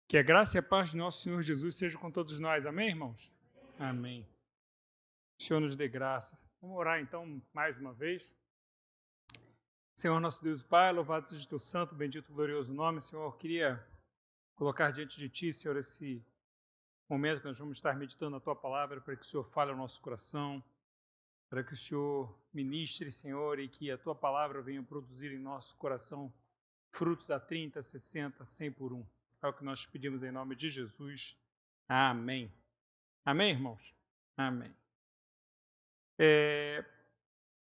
Que a graça e a paz de nosso Senhor Jesus seja com todos nós. Amém, irmãos? Amém. O Senhor nos dê graça. Vamos orar então mais uma vez. Senhor nosso Deus e Pai, louvado seja o teu santo, bendito e glorioso nome. Senhor, queria colocar diante de ti, Senhor, esse momento que nós vamos estar meditando a tua palavra, para que o Senhor fale ao nosso coração, para que o Senhor ministre, Senhor, e que a tua palavra venha produzir em nosso coração frutos a 30, 60, 100 por um. É o que nós pedimos em nome de Jesus. Amém. Amém, irmãos? Amém.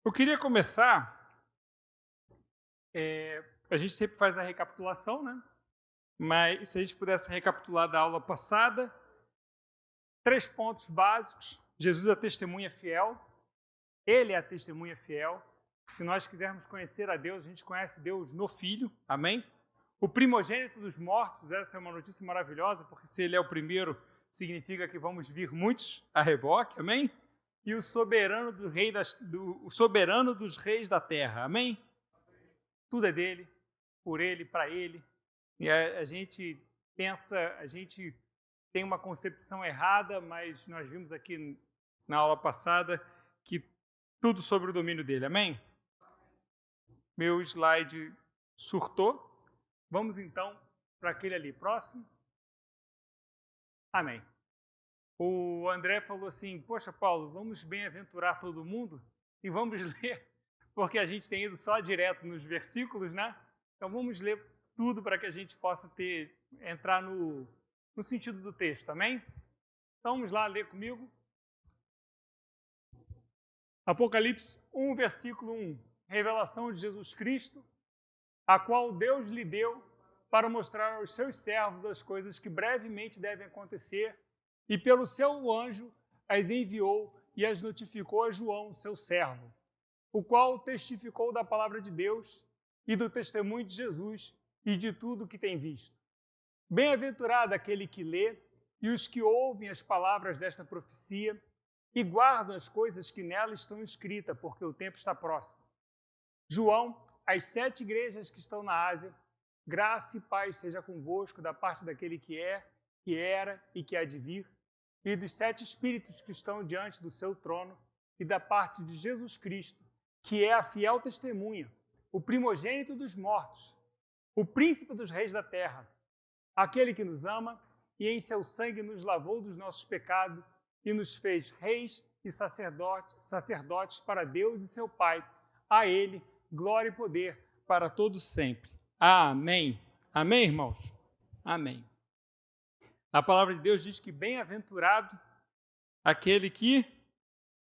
Eu queria começar, a gente sempre faz a recapitulação, né? Mas se a gente pudesse recapitular da aula passada, 3 pontos básicos. Jesus é a testemunha fiel, Ele é a testemunha fiel. Se nós quisermos conhecer a Deus, a gente conhece Deus no Filho, amém? O primogênito dos mortos, essa é uma notícia maravilhosa, porque se Ele é o primeiro, significa que vamos vir muitos a reboque, amém? E o soberano, o soberano dos reis da terra, amém? Tudo é dele, por ele, para ele. E a gente pensa, a gente tem uma concepção errada, mas nós vimos aqui na aula passada que tudo sobre o domínio dele, amém? Meu slide surtou. Vamos então para aquele ali próximo. Amém. O André falou assim, poxa Paulo, vamos bem-aventurar todo mundo e vamos ler, porque a gente tem ido só direto nos versículos, né? Então vamos ler tudo para que a gente possa entrar no sentido do texto, amém? Então vamos lá ler comigo. Apocalipse 1, versículo 1. Revelação de Jesus Cristo, a qual Deus lhe deu para mostrar aos seus servos as coisas que brevemente devem acontecer, e pelo seu anjo as enviou e as notificou a João, seu servo, o qual testificou da palavra de Deus e do testemunho de Jesus e de tudo que tem visto. Bem-aventurado aquele que lê e os que ouvem as palavras desta profecia e guardam as coisas que nela estão escritas, porque o tempo está próximo. João, às 7 igrejas que estão na Ásia, graça e paz seja convosco da parte daquele que é, que era e que há de vir, e dos 7 espíritos que estão diante do seu trono, e da parte de Jesus Cristo, que é a fiel testemunha, o primogênito dos mortos, o príncipe dos reis da terra, aquele que nos ama e em seu sangue nos lavou dos nossos pecados e nos fez reis e sacerdotes para Deus e seu Pai. A ele glória e poder para todos sempre. Amém. Amém, irmãos? Amém. A palavra de Deus diz que bem-aventurado aquele que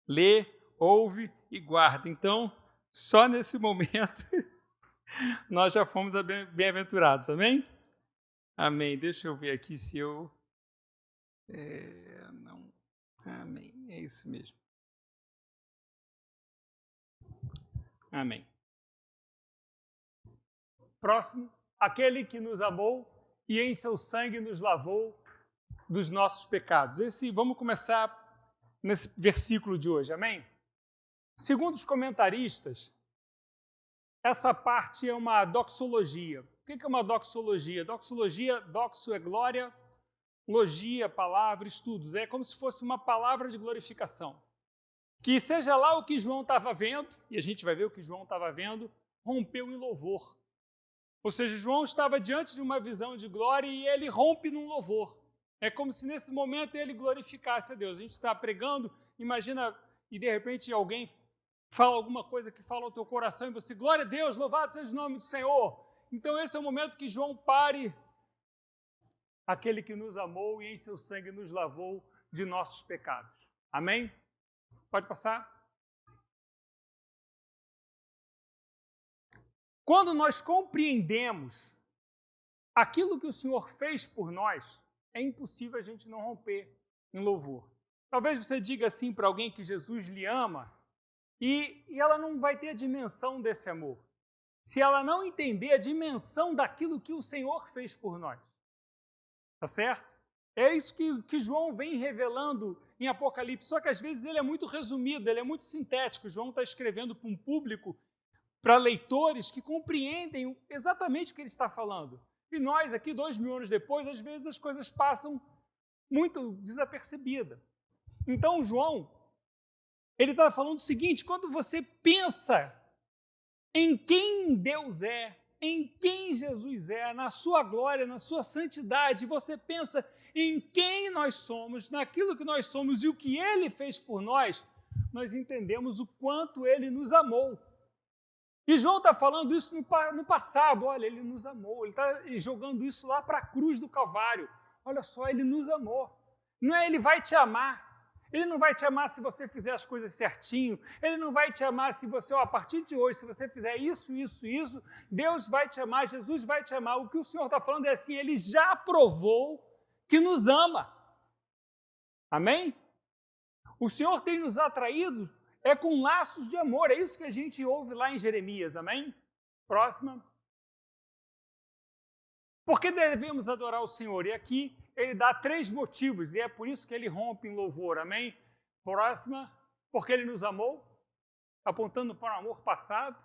lê, ouve e guarda. Então, só nesse momento nós já fomos bem-aventurados, amém? Amém. Deixa eu ver aqui se eu... Não. Amém. É isso mesmo. Amém. Próximo. Aquele que nos amou e em seu sangue nos lavou dos nossos pecados. Vamos começar nesse versículo de hoje, amém? Segundo os comentaristas, essa parte é uma doxologia. O que é uma doxologia? Doxo é glória, logia, palavra, estudos. É como se fosse uma palavra de glorificação. Que seja lá o que João estava vendo, e a gente vai ver o que João estava vendo, rompeu em louvor. Ou seja, João estava diante de uma visão de glória e ele rompe num louvor. É como se nesse momento ele glorificasse a Deus. A gente está pregando, imagina, e de repente alguém fala alguma coisa que fala ao teu coração e você, glória a Deus, louvado seja o nome do Senhor. Então esse é o momento que João pare, aquele que nos amou e em seu sangue nos lavou de nossos pecados. Amém? Pode passar? Quando nós compreendemos aquilo que o Senhor fez por nós, é impossível a gente não romper em louvor. Talvez você diga assim para alguém que Jesus lhe ama e ela não vai ter a dimensão desse amor. Se ela não entender a dimensão daquilo que o Senhor fez por nós. Tá certo? É isso que João vem revelando em Apocalipse, só que às vezes ele é muito resumido, ele é muito sintético. João está escrevendo para um público, para leitores que compreendem exatamente o que ele está falando. E nós aqui, 2000 anos depois, às vezes as coisas passam muito desapercebidas. Então, João, ele está falando o seguinte: quando você pensa em quem Deus é, em quem Jesus é, na sua glória, na sua santidade, você pensa em quem nós somos, naquilo que nós somos e o que Ele fez por nós, nós entendemos o quanto Ele nos amou. E João está falando isso no passado. Olha, Ele nos amou. Ele está jogando isso lá para a cruz do Calvário. Olha só, Ele nos amou. Não é Ele vai te amar. Ele não vai te amar se você fizer as coisas certinho. Ele não vai te amar se você, a partir de hoje, se você fizer isso, Deus vai te amar, Jesus vai te amar. O que o Senhor está falando é assim, Ele já provou que nos ama. Amém? O Senhor tem nos atraído com laços de amor. É isso que a gente ouve lá em Jeremias. Amém? Próxima. Por que devemos adorar o Senhor? E aqui ele dá 3 motivos, e é por isso que ele rompe em louvor, amém? Próxima, porque ele nos amou, apontando para o amor passado,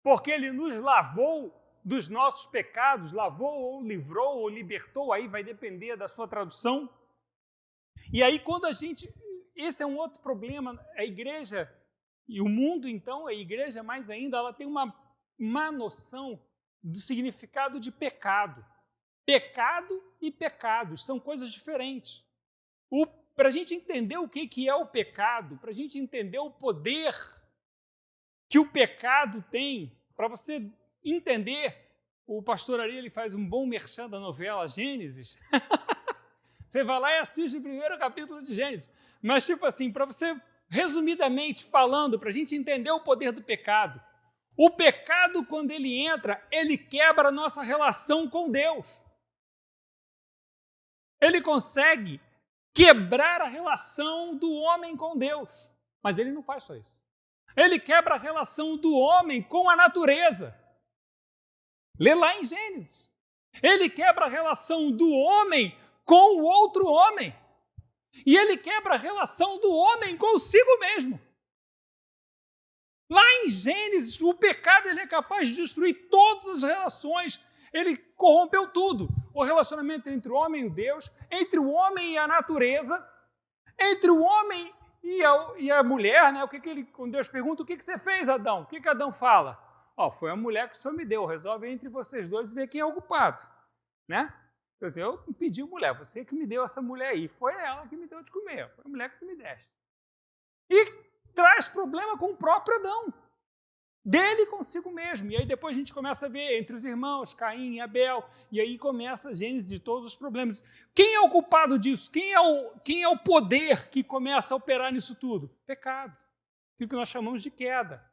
porque ele nos lavou dos nossos pecados, lavou ou livrou ou libertou, aí vai depender da sua tradução. E aí quando a gente, esse é um outro problema, a igreja, e o mundo então, a igreja mais ainda, ela tem uma má noção do significado de pecado. Pecado e pecados são coisas diferentes. Para a gente entender o que é o pecado, para a gente entender o poder que o pecado tem, para você entender, o pastor Ari ele faz um bom merchan da novela Gênesis. Você vai lá e assiste o primeiro capítulo de Gênesis. Mas, tipo assim, para você, resumidamente falando, para a gente entender o poder do pecado, o pecado, quando ele entra, ele quebra a nossa relação com Deus. Ele consegue quebrar a relação do homem com Deus. Mas ele não faz só isso. Ele quebra a relação do homem com a natureza. Lê lá em Gênesis. Ele quebra a relação do homem com o outro homem. E ele quebra a relação do homem consigo mesmo. Lá em Gênesis, o pecado ele é capaz de destruir todas as relações. Ele corrompeu tudo. O relacionamento entre o homem e o Deus, entre o homem e a natureza, entre o homem e a mulher, né? Quando Deus pergunta, o que você fez, Adão? O que Adão fala? Foi a mulher que o Senhor me deu, resolve entre vocês dois e ver quem é o culpado. Né? Eu não pedi mulher, você que me deu essa mulher aí, foi ela que me deu de comer, foi a mulher que tu me deste. E traz problema com o próprio Adão. Dele consigo mesmo. E aí depois a gente começa a ver entre os irmãos, Caim e Abel, e aí começa a gênese de todos os problemas. Quem é o culpado disso? Quem é o poder que começa a operar nisso tudo? Pecado. O que nós chamamos de queda.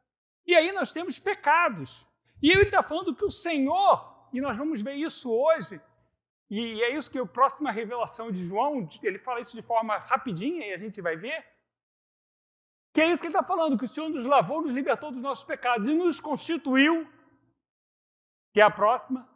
E aí nós temos pecados. E ele está falando que o Senhor, e nós vamos ver isso hoje, e é isso que a próxima revelação de João, ele fala isso de forma rapidinha, e a gente vai ver, que é isso que ele está falando, que o Senhor nos lavou, nos libertou dos nossos pecados e nos constituiu, que é a próxima.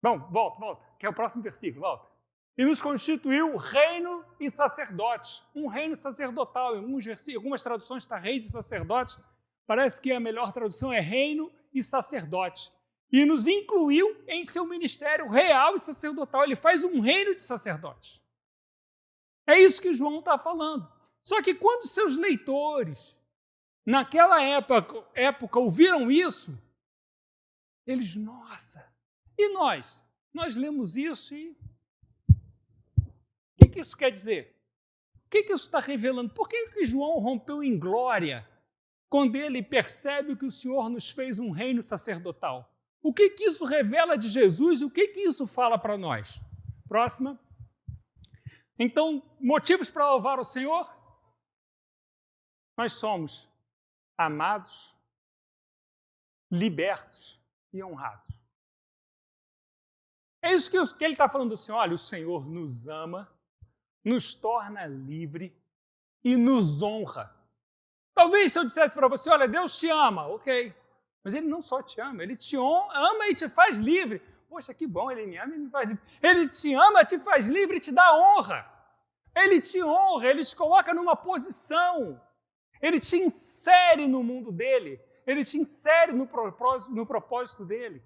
Bom, volta, que é o próximo versículo, volta. E nos constituiu reino e sacerdote. Um reino sacerdotal. Em algumas traduções está reis e sacerdotes. Parece que a melhor tradução é reino e sacerdote. E nos incluiu em seu ministério real e sacerdotal. Ele faz um reino de sacerdotes. É isso que João está falando. Só que quando seus leitores, naquela época ouviram isso, eles, nossa, e nós? Nós lemos isso e... O que isso quer dizer? O que isso está revelando? Por que João rompeu em glória quando ele percebe que o Senhor nos fez um reino sacerdotal? O que isso revela de Jesus e o que isso fala para nós? Próxima. Então, motivos para louvar o Senhor? Nós somos amados, libertos e honrados. É isso que ele está falando do Senhor. Olha, o Senhor nos ama, nos torna livre e nos honra. Talvez se eu dissesse para você, olha, Deus te ama, ok. Mas Ele não só te ama, Ele te ama e te faz livre. Poxa, que bom, Ele me ama e me faz livre. Ele te ama, te faz livre e te dá honra. Ele te honra, Ele te coloca numa posição. Ele te insere no mundo dele. Ele te insere no propósito dele.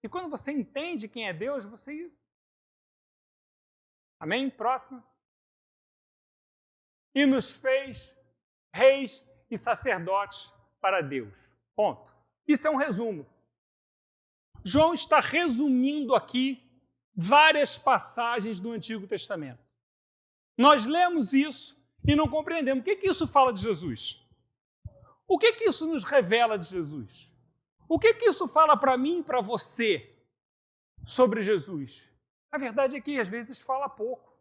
E quando você entende quem é Deus, você... Amém? Próxima. E nos fez reis e sacerdotes para Deus. Ponto. Isso é um resumo. João está resumindo aqui várias passagens do Antigo Testamento. Nós lemos isso e não compreendemos. O que isso fala de Jesus? O que isso nos revela de Jesus? O que isso fala para mim e para você sobre Jesus? A verdade é que às vezes fala pouco.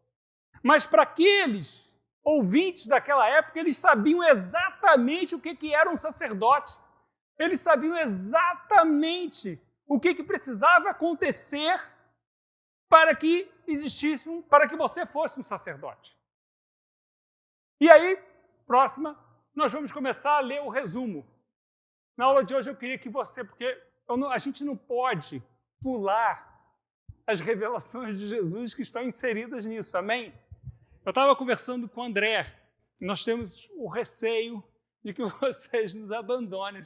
Mas para aqueles ouvintes daquela época, eles sabiam exatamente o que era um sacerdote. Eles sabiam exatamente o que precisava acontecer para que existisse, para que você fosse um sacerdote. E aí, próxima, nós vamos começar a ler o resumo. Na aula de hoje eu queria que você, porque a gente não pode pular as revelações de Jesus que estão inseridas nisso, amém? Eu estava conversando com o André, nós temos o receio de que vocês nos abandonem,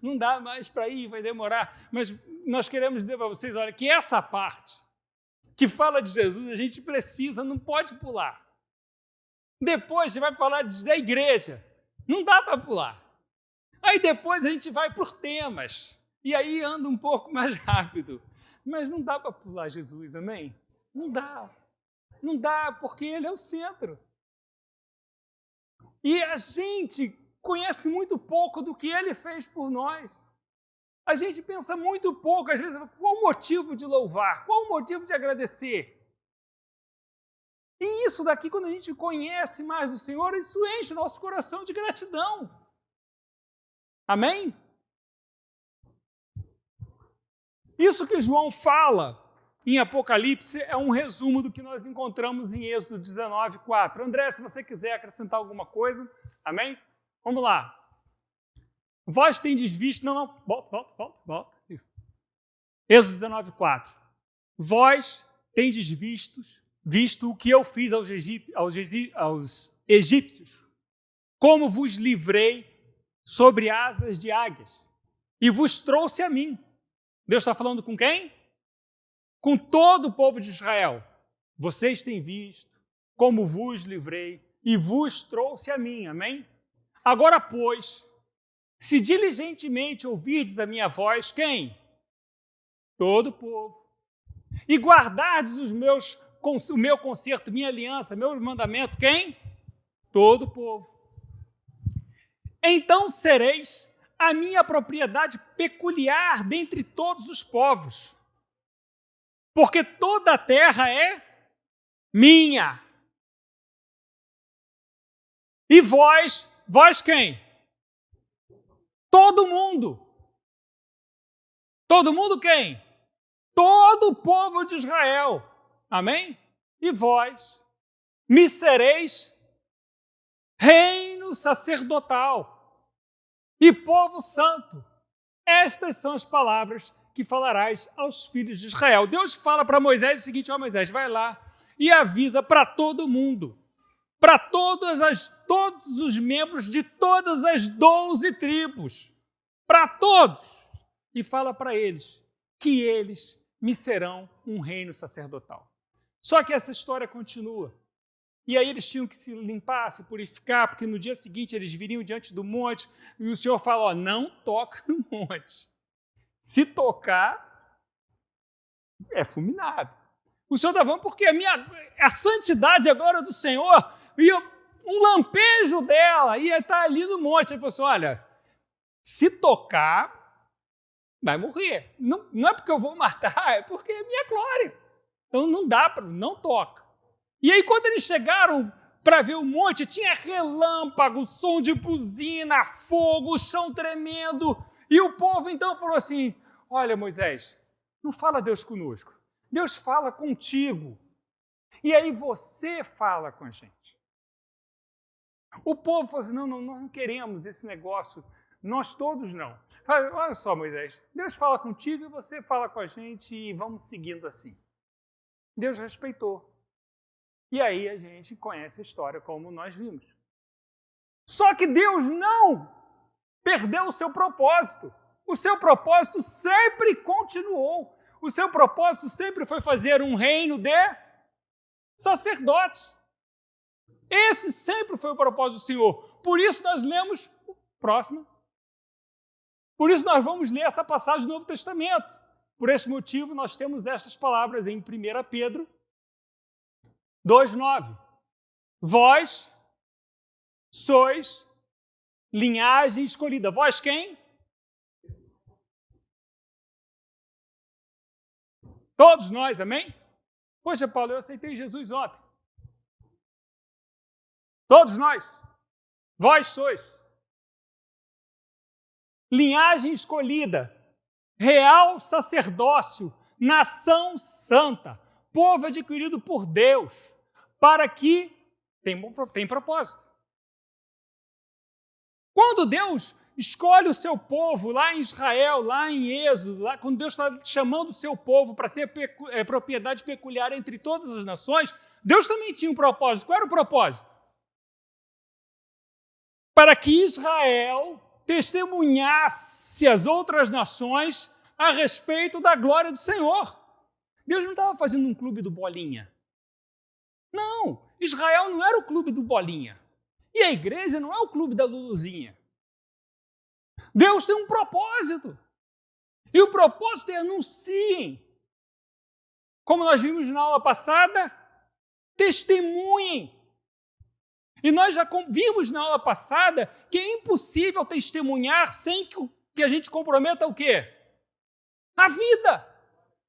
não dá mais para ir, vai demorar, mas nós queremos dizer para vocês, olha, que essa parte que fala de Jesus, a gente precisa, não pode pular. Depois a gente vai falar da igreja, não dá para pular. Aí depois a gente vai por temas, e aí anda um pouco mais rápido. Mas não dá para pular Jesus, amém? Não dá. Não dá, porque ele é o centro. E a gente conhece muito pouco do que ele fez por nós. A gente pensa muito pouco, às vezes, qual o motivo de louvar? Qual o motivo de agradecer? E isso daqui, quando a gente conhece mais o Senhor, isso enche o nosso coração de gratidão. Amém? Isso que João fala em Apocalipse é um resumo do que nós encontramos em Êxodo 19:4. André, se você quiser acrescentar alguma coisa, amém? Vamos lá. Vós tendes visto... Não. Volta. Isso. Êxodo 19:4. Vós tendes visto o que eu fiz aos egípcios, como vos livrei sobre asas de águias, e vos trouxe a mim. Deus está falando com quem? Com todo o povo de Israel. Vocês têm visto como vos livrei e vos trouxe a mim. Amém? Agora, pois, se diligentemente ouvirdes a minha voz, quem? Todo o povo. E guardardes o meu concerto, minha aliança, meu mandamento, quem? Todo o povo. Então sereis a minha propriedade peculiar dentre todos os povos, porque toda a terra é minha. E vós quem? Todo mundo. Todo mundo quem? Todo o povo de Israel. Amém? E vós me sereis reino sacerdotal e povo santo. Estas são as palavras que falarás aos filhos de Israel. Deus fala para Moisés o seguinte: ó Moisés, vai lá e avisa para todo mundo, para todos os membros de todas as 12 tribos, para todos, e fala para eles que eles me serão um reino sacerdotal. Só que essa história continua. E aí eles tinham que se limpar, se purificar, porque no dia seguinte eles viriam diante do monte e o Senhor fala, ó, não toca no monte. Se tocar, é fulminado. O Senhor está falando porque a santidade agora do Senhor, e um lampejo dela ia estar ali no monte. Ele falou assim, olha, se tocar, vai morrer. Não é porque eu vou matar, é porque é minha glória. Então não dá, não toca. E aí, quando eles chegaram para ver o monte, tinha relâmpago, som de buzina, fogo, o chão tremendo. E o povo então falou assim, olha Moisés, não fala Deus conosco, Deus fala contigo. E aí você fala com a gente. O povo falou assim, não queremos esse negócio, nós todos não. Olha só Moisés, Deus fala contigo e você fala com a gente e vamos seguindo assim. Deus respeitou. E aí a gente conhece a história como nós vimos. Só que Deus não perdeu o seu propósito. O seu propósito sempre continuou. O seu propósito sempre foi fazer um reino de sacerdotes. Esse sempre foi o propósito do Senhor. Por isso nós lemos próximo. Por isso nós vamos ler essa passagem do Novo Testamento. Por esse motivo nós temos estas palavras em 1 Pedro 2,9. Vós sois linhagem escolhida. Vós quem? Todos nós, amém? Poxa, Paulo, eu aceitei Jesus ontem. Todos nós. Vós sois linhagem escolhida, real sacerdócio, nação santa, povo adquirido por Deus, para que tem propósito. Quando Deus escolhe o seu povo lá em Israel, lá em Êxodo, lá, quando Deus está chamando o seu povo para ser propriedade peculiar entre todas as nações, Deus também tinha um propósito. Qual era o propósito? Para que Israel testemunhasse às outras nações a respeito da glória do Senhor. Deus não estava fazendo um clube do Bolinha. Não, Israel não era o clube do Bolinha. E a igreja não é o clube da Luluzinha. Deus tem um propósito. E o propósito é anunciem. Como nós vimos na aula passada, testemunhem. E nós já vimos na aula passada que é impossível testemunhar sem que a gente comprometa o quê? A vida.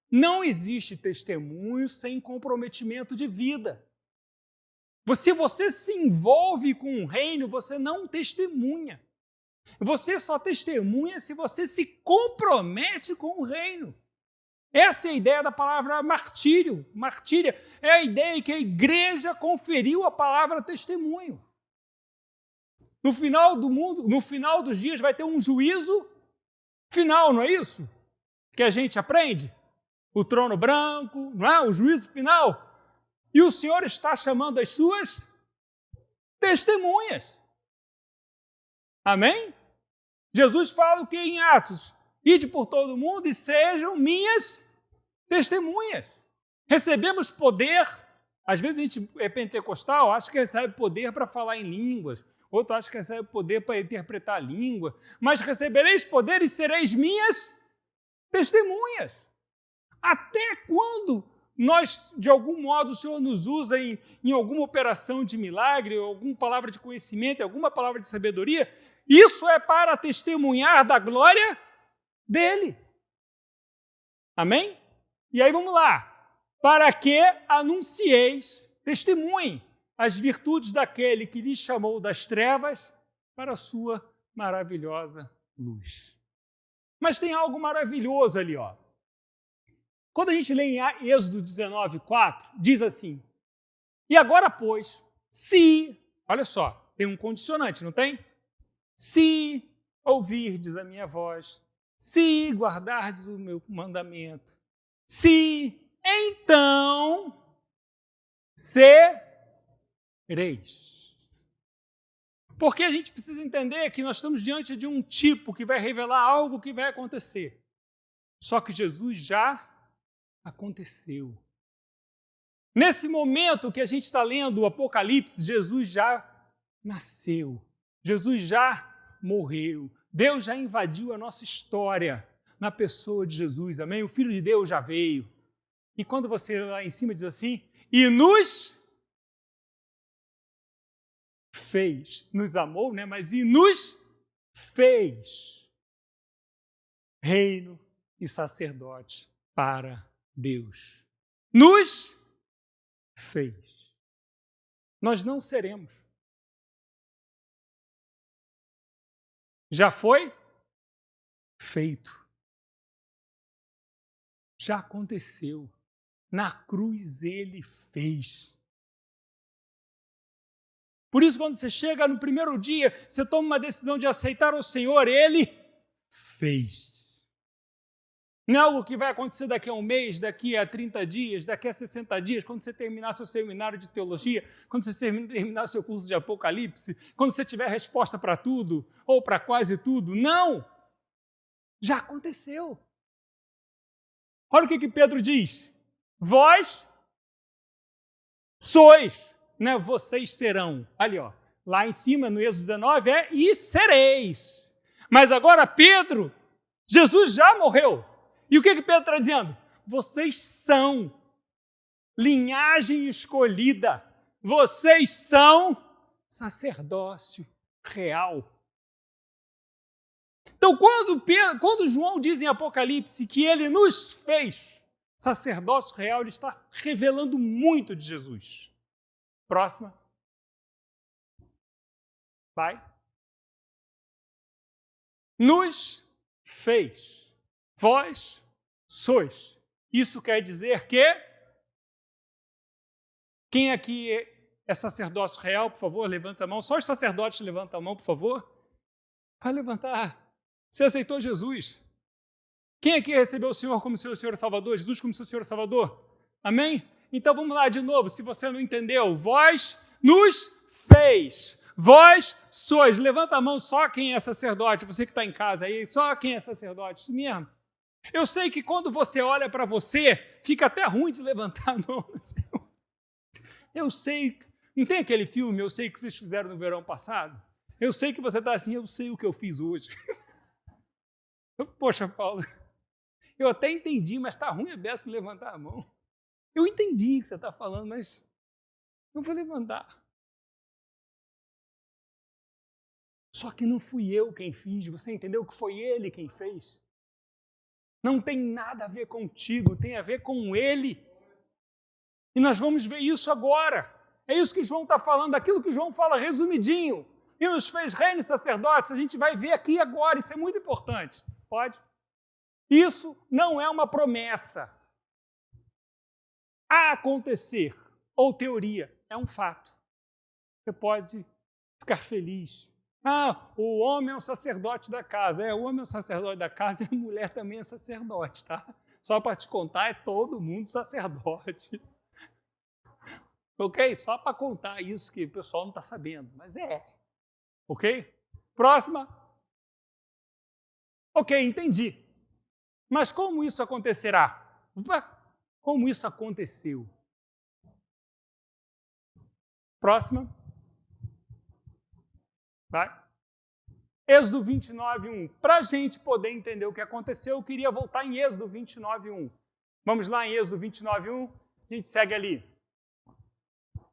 Não existe testemunho sem comprometimento de vida. Se você se envolve com o reino, você não testemunha. Você só testemunha se você se compromete com o reino. Essa é a ideia da palavra martírio. Martíria é a ideia que a igreja conferiu a palavra testemunho. No final do mundo, no final dos dias, vai ter um juízo final, não é isso? Que a gente aprende? O trono branco, não é? O juízo final. E o Senhor está chamando as suas testemunhas. Amém? Jesus fala o que em Atos? Ide por todo o mundo e sejam minhas testemunhas. Recebemos poder. Às vezes a gente é pentecostal, acha que recebe poder para falar em línguas. Outro acha que recebe poder para interpretar a língua. Mas recebereis poder e sereis minhas testemunhas. Até quando nós, de algum modo, o Senhor nos usa em alguma operação de milagre, ou alguma palavra de conhecimento, alguma palavra de sabedoria, isso é para testemunhar da glória dele. Amém? E aí vamos lá. Para que anuncieis, testemunhem as virtudes daquele que lhes chamou das trevas para a sua maravilhosa luz. Mas tem algo maravilhoso ali, ó. Quando a gente lê em Êxodo 19:4, diz assim: e agora, pois, se, olha só, tem um condicionante, não tem? Se ouvirdes a minha voz, se guardardes o meu mandamento, se então sereis. Porque a gente precisa entender que nós estamos diante de um tipo que vai revelar algo que vai acontecer. Só que Jesus já aconteceu. Nesse momento que a gente está lendo o Apocalipse, Jesus já nasceu. Jesus já morreu. Deus já invadiu a nossa história na pessoa de Jesus, amém? O Filho de Deus já veio. E quando você lá em cima diz assim, e nos fez, nos amou, né? Mas e nos fez reino e sacerdote para Deus. Nos fez. Nós não seremos. Já foi feito. Já aconteceu. Na cruz ele fez. Por isso, quando você chega no primeiro dia, você toma uma decisão de aceitar o Senhor, ele fez. Não é algo que vai acontecer daqui a um mês, daqui a 30 dias, daqui a 60 dias, quando você terminar seu seminário de teologia, quando você terminar seu curso de Apocalipse, quando você tiver resposta para tudo, ou para quase tudo. Não! Já aconteceu. Olha o que Pedro diz. Vós sois, né? Vocês serão. Ali, ó. Lá em cima, no Êxodo 19, e sereis. Mas agora Pedro, Jesus já morreu. E o que Pedro está dizendo? Vocês são linhagem escolhida. Vocês são sacerdócio real. Então, quando João diz em Apocalipse que ele nos fez sacerdócio real, ele está revelando muito de Jesus. Próxima. Vai. Nos fez. Vós sois. Isso quer dizer que... Quem aqui é sacerdócio real, por favor, levanta a mão. Só os sacerdotes levantam a mão, por favor. Vai levantar. Você aceitou Jesus? Quem aqui recebeu o Senhor como seu Senhor e Salvador? Jesus como seu Senhor e Salvador? Amém? Então vamos lá de novo, se você não entendeu. Vós nos fez. Vós sois. Levanta a mão só quem é sacerdote. Você que está em casa aí, só quem é sacerdote. Isso mesmo. Eu sei que quando você olha para você, fica até ruim de levantar a mão. Eu sei. Não tem aquele filme, Eu Sei o que vocês fizeram no verão passado? Eu sei que você está assim, eu sei o que eu fiz hoje. Poxa, Paulo, eu até entendi, mas está ruim a beça levantar a mão. Eu entendi o que você está falando, mas não vou levantar. Só que não fui eu quem fiz, você entendeu que foi ele quem fez? Não tem nada a ver contigo, tem a ver com ele. E nós vamos ver isso agora. É isso que João está falando, aquilo que João fala resumidinho. E nos fez reino e sacerdotes, a gente vai ver aqui agora, isso é muito importante. Pode? Isso não é uma promessa a acontecer, ou teoria, é um fato. Você pode ficar feliz. O homem é o sacerdote da casa. O homem é o sacerdote da casa e a mulher também é sacerdote, tá? Só para te contar, é todo mundo sacerdote. Ok? Só para contar isso que o pessoal não está sabendo, mas é. Ok? Próxima. Ok, entendi. Mas como isso acontecerá? Como isso aconteceu? Próxima. Vai. Êxodo 29:1. Para a gente poder entender o que aconteceu, eu queria voltar em Êxodo 29:1. Vamos lá em Êxodo 29:1. A gente segue ali.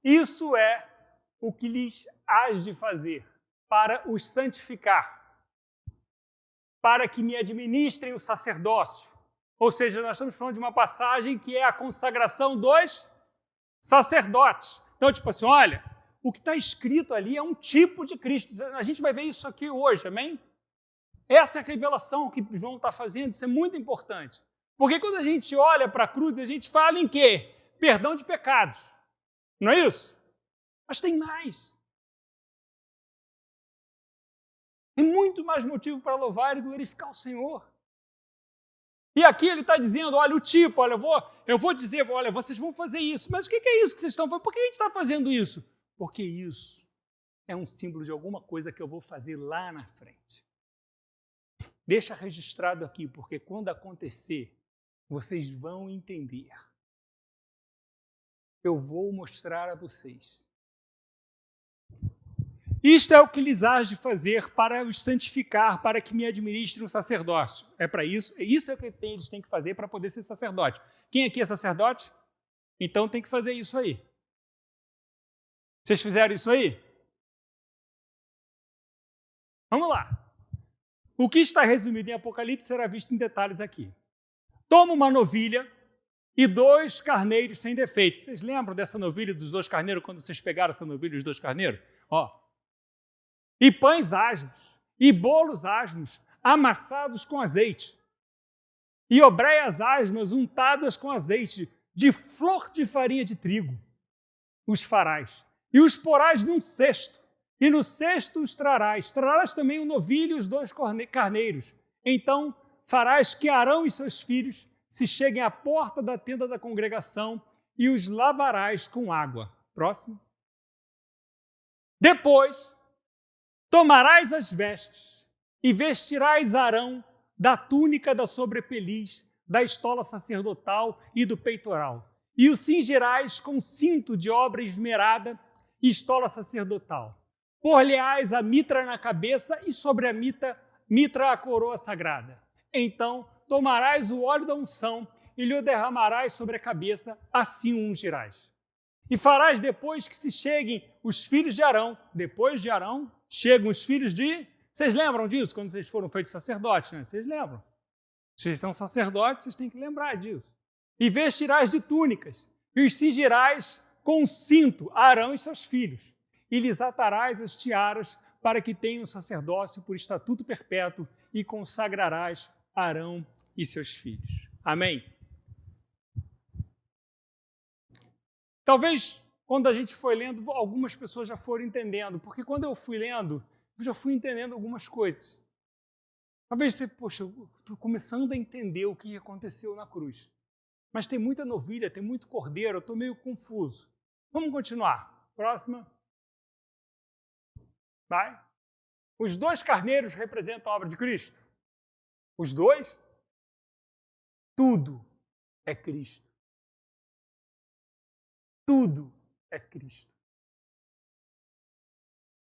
Isso é o que lhes hás de fazer para os santificar, para que me administrem o sacerdócio. Ou seja, nós estamos falando de uma passagem que é a consagração dos sacerdotes. Então, tipo assim, olha, o que está escrito ali é um tipo de Cristo. A gente vai ver isso aqui hoje, amém? Essa é a revelação que João está fazendo, isso é muito importante. Porque quando a gente olha para a cruz, a gente fala em quê? Perdão de pecados. Não é isso? Mas tem mais. Tem muito mais motivo para louvar e glorificar o Senhor. E aqui ele está dizendo, olha, o tipo, olha, eu vou dizer, olha, vocês vão fazer isso. Mas o que é isso que vocês estão fazendo? Por que a gente está fazendo isso? Porque isso é um símbolo de alguma coisa que eu vou fazer lá na frente. Deixa registrado aqui, porque quando acontecer, vocês vão entender. Eu vou mostrar a vocês. Isto é o que lhes hás de fazer para os santificar, para que me administrem um sacerdócio. É para isso, isso é o que eles têm que fazer para poder ser sacerdote. Quem aqui é sacerdote? Então tem que fazer isso aí. Vocês fizeram isso aí? Vamos lá. O que está resumido em Apocalipse será visto em detalhes aqui. Toma uma novilha e 2 carneiros sem defeito. Vocês lembram dessa novilha dos 2 carneiros, quando vocês pegaram essa novilha e os 2 carneiros? E pães asmos, e bolos asmos, amassados com azeite, e obreias asmas untadas com azeite, de flor de farinha de trigo, os farás, e os porás num cesto, e no cesto os trarás também o novilho e os 2 carneiros. Então farás que Arão e seus filhos se cheguem à porta da tenda da congregação, e os lavarás com água. Próximo. Depois tomarás as vestes e vestirás Arão da túnica da sobrepeliz, da estola sacerdotal e do peitoral. E o cingirás com cinto de obra esmerada e estola sacerdotal. Por-lhe-ás a mitra na cabeça e sobre a mitra a coroa sagrada. Então tomarás o óleo da unção e lhe o derramarás sobre a cabeça, assim o ungirás. E farás depois que se cheguem os filhos de Arão. Depois de Arão, chegam os filhos de... Vocês lembram disso, quando vocês foram feitos sacerdotes, né? Vocês lembram? Vocês são sacerdotes, vocês têm que lembrar disso. E vestirás de túnicas, e os cingirás com cinto Arão e seus filhos, e lhes atarás as tiaras para que tenham sacerdócio por estatuto perpétuo, e consagrarás Arão e seus filhos. Amém? Talvez, quando a gente foi lendo, algumas pessoas já foram entendendo, porque quando eu fui lendo, eu já fui entendendo algumas coisas. Talvez você, poxa, eu estou começando a entender o que aconteceu na cruz. Mas tem muita novilha, tem muito cordeiro, eu estou meio confuso. Vamos continuar. Próxima. Vai. Os 2 carneiros representam a obra de Cristo. Os 2? Tudo é Cristo. Tudo é Cristo.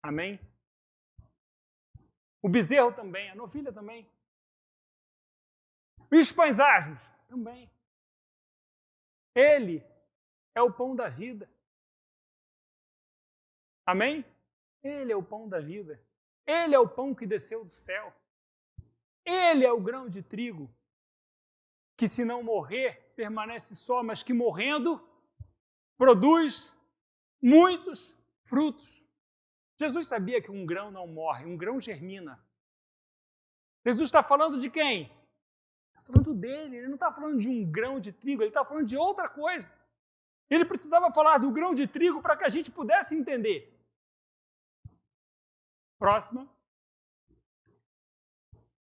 Amém? O bezerro também, a novilha também. Os pães asmos também. Ele é o pão da vida. Amém? Ele é o pão da vida. Ele é o pão que desceu do céu. Ele é o grão de trigo que, se não morrer, permanece só, mas que morrendo produz muitos frutos. Jesus sabia que um grão não morre, um grão germina. Jesus está falando de quem? Está falando dele, ele não está falando de um grão de trigo, ele está falando de outra coisa. Ele precisava falar do grão de trigo para que a gente pudesse entender. Próxima.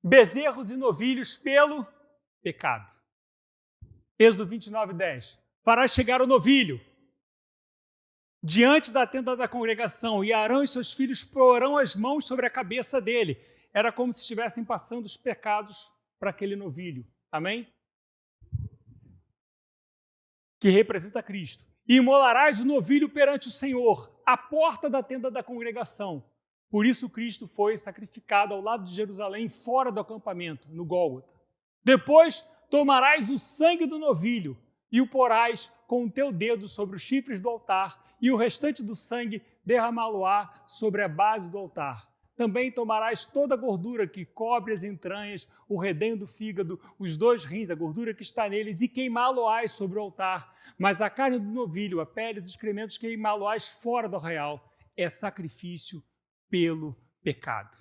Bezerros e novilhos pelo pecado. Êxodo 29:10. Farás chegar o novilho diante da tenda da congregação, e Arão e seus filhos porão as mãos sobre a cabeça dele. Era como se estivessem passando os pecados para aquele novilho. Amém? Que representa Cristo. E imolarás o novilho perante o Senhor, à porta da tenda da congregação. Por isso Cristo foi sacrificado ao lado de Jerusalém, fora do acampamento, no Gólgota. Depois tomarás o sangue do novilho e o porás com o teu dedo sobre os chifres do altar, e o restante do sangue derramá-lo-á sobre a base do altar. Também tomarás toda a gordura que cobre as entranhas, o redenho do fígado, os 2 rins, a gordura que está neles, e queimá-lo-ás sobre o altar. Mas a carne do novilho, a pele e os excrementos, queimá-lo-ás fora do arraial. É sacrifício pelo pecado.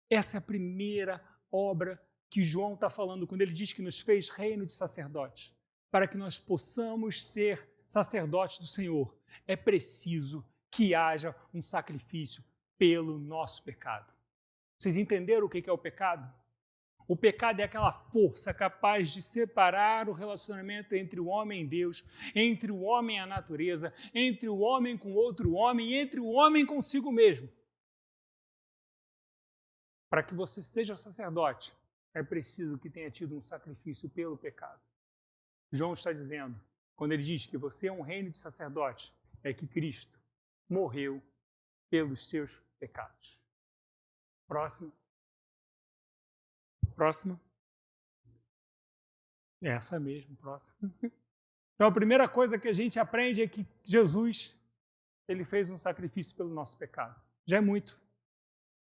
Essa é a primeira obra que João está falando quando ele diz que nos fez reino de sacerdotes. Para que nós possamos ser sacerdotes do Senhor, é preciso que haja um sacrifício pelo nosso pecado. Vocês entenderam o que é o pecado? O pecado é aquela força capaz de separar o relacionamento entre o homem e Deus, entre o homem e a natureza, entre o homem com outro homem e entre o homem consigo mesmo. Para que você seja sacerdote, é preciso que tenha tido um sacrifício pelo pecado. João está dizendo, quando ele diz que você é um reino de sacerdotes, é que Cristo morreu pelos seus pecados. Próximo. Próxima. Essa mesmo, próxima. Então a primeira coisa que a gente aprende é que Jesus, ele fez um sacrifício pelo nosso pecado. Já é muito.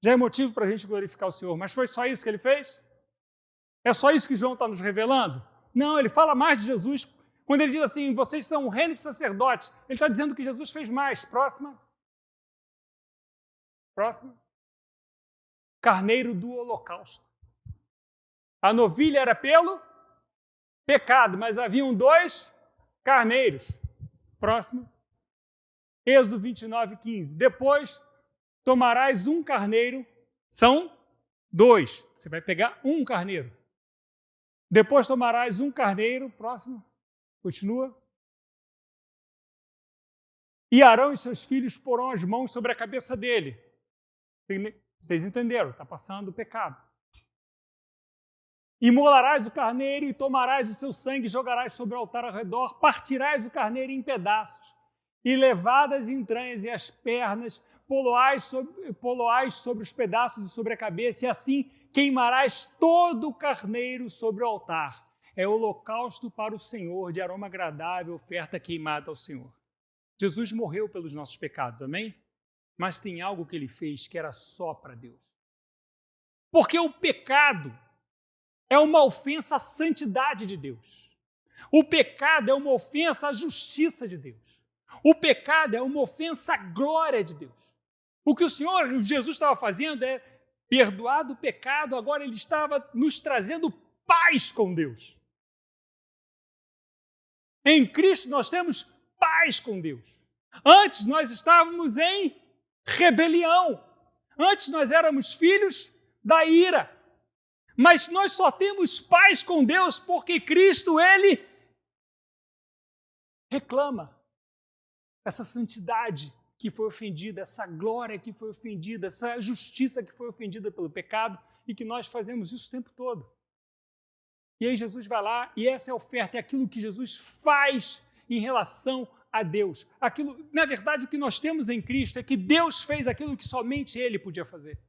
Já é motivo para a gente glorificar o Senhor. Mas foi só isso que ele fez? É só isso que João está nos revelando? Não, ele fala mais de Jesus. Quando ele diz assim, vocês são um reino de sacerdotes, ele está dizendo que Jesus fez mais. Próxima. Próxima. Carneiro do holocausto. A novilha era pelo pecado, mas haviam 2 carneiros. Próximo. Êxodo 29:15. Depois tomarás um carneiro, são 2. Você vai pegar um carneiro. Depois tomarás um carneiro, próximo. Continua. E Arão e seus filhos porão as mãos sobre a cabeça dele. Vocês entenderam? Está passando o pecado. Imolarás o carneiro e tomarás o seu sangue e jogarás sobre o altar ao redor, partirás o carneiro em pedaços, e levadas as entranhas e as pernas, poloás sobre os pedaços e sobre a cabeça, e assim queimarás todo o carneiro sobre o altar. É holocausto para o Senhor, de aroma agradável, oferta queimada ao Senhor. Jesus morreu pelos nossos pecados, amém? Mas tem algo que ele fez que era só para Deus. Porque o pecado é uma ofensa à santidade de Deus. O pecado é uma ofensa à justiça de Deus. O pecado é uma ofensa à glória de Deus. O que o Jesus estava fazendo é perdoar do pecado, agora ele estava nos trazendo paz com Deus. Em Cristo nós temos paz com Deus. Antes nós estávamos em rebelião. Antes nós éramos filhos da ira. Mas nós só temos paz com Deus porque Cristo, Ele reclama essa santidade que foi ofendida, essa glória que foi ofendida, essa justiça que foi ofendida pelo pecado e que nós fazemos isso o tempo todo. E aí Jesus vai lá e essa é a oferta, é aquilo que Jesus faz em relação a Deus. Aquilo, na verdade, o que nós temos em Cristo é que Deus fez aquilo que somente Ele podia fazer.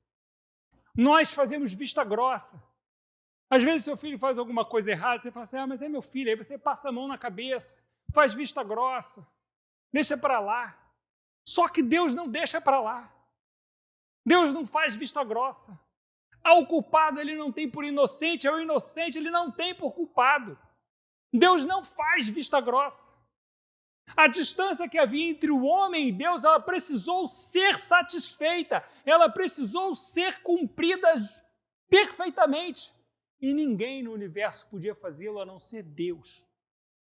Nós fazemos vista grossa. Às vezes seu filho faz alguma coisa errada, você fala assim, mas é meu filho, aí você passa a mão na cabeça, faz vista grossa, deixa para lá. Só que Deus não deixa para lá. Deus não faz vista grossa. Ao culpado ele não tem por inocente, ao inocente ele não tem por culpado. Deus não faz vista grossa. A distância que havia entre o homem e Deus, ela precisou ser satisfeita, ela precisou ser cumprida perfeitamente. E ninguém no universo podia fazê-lo a não ser Deus.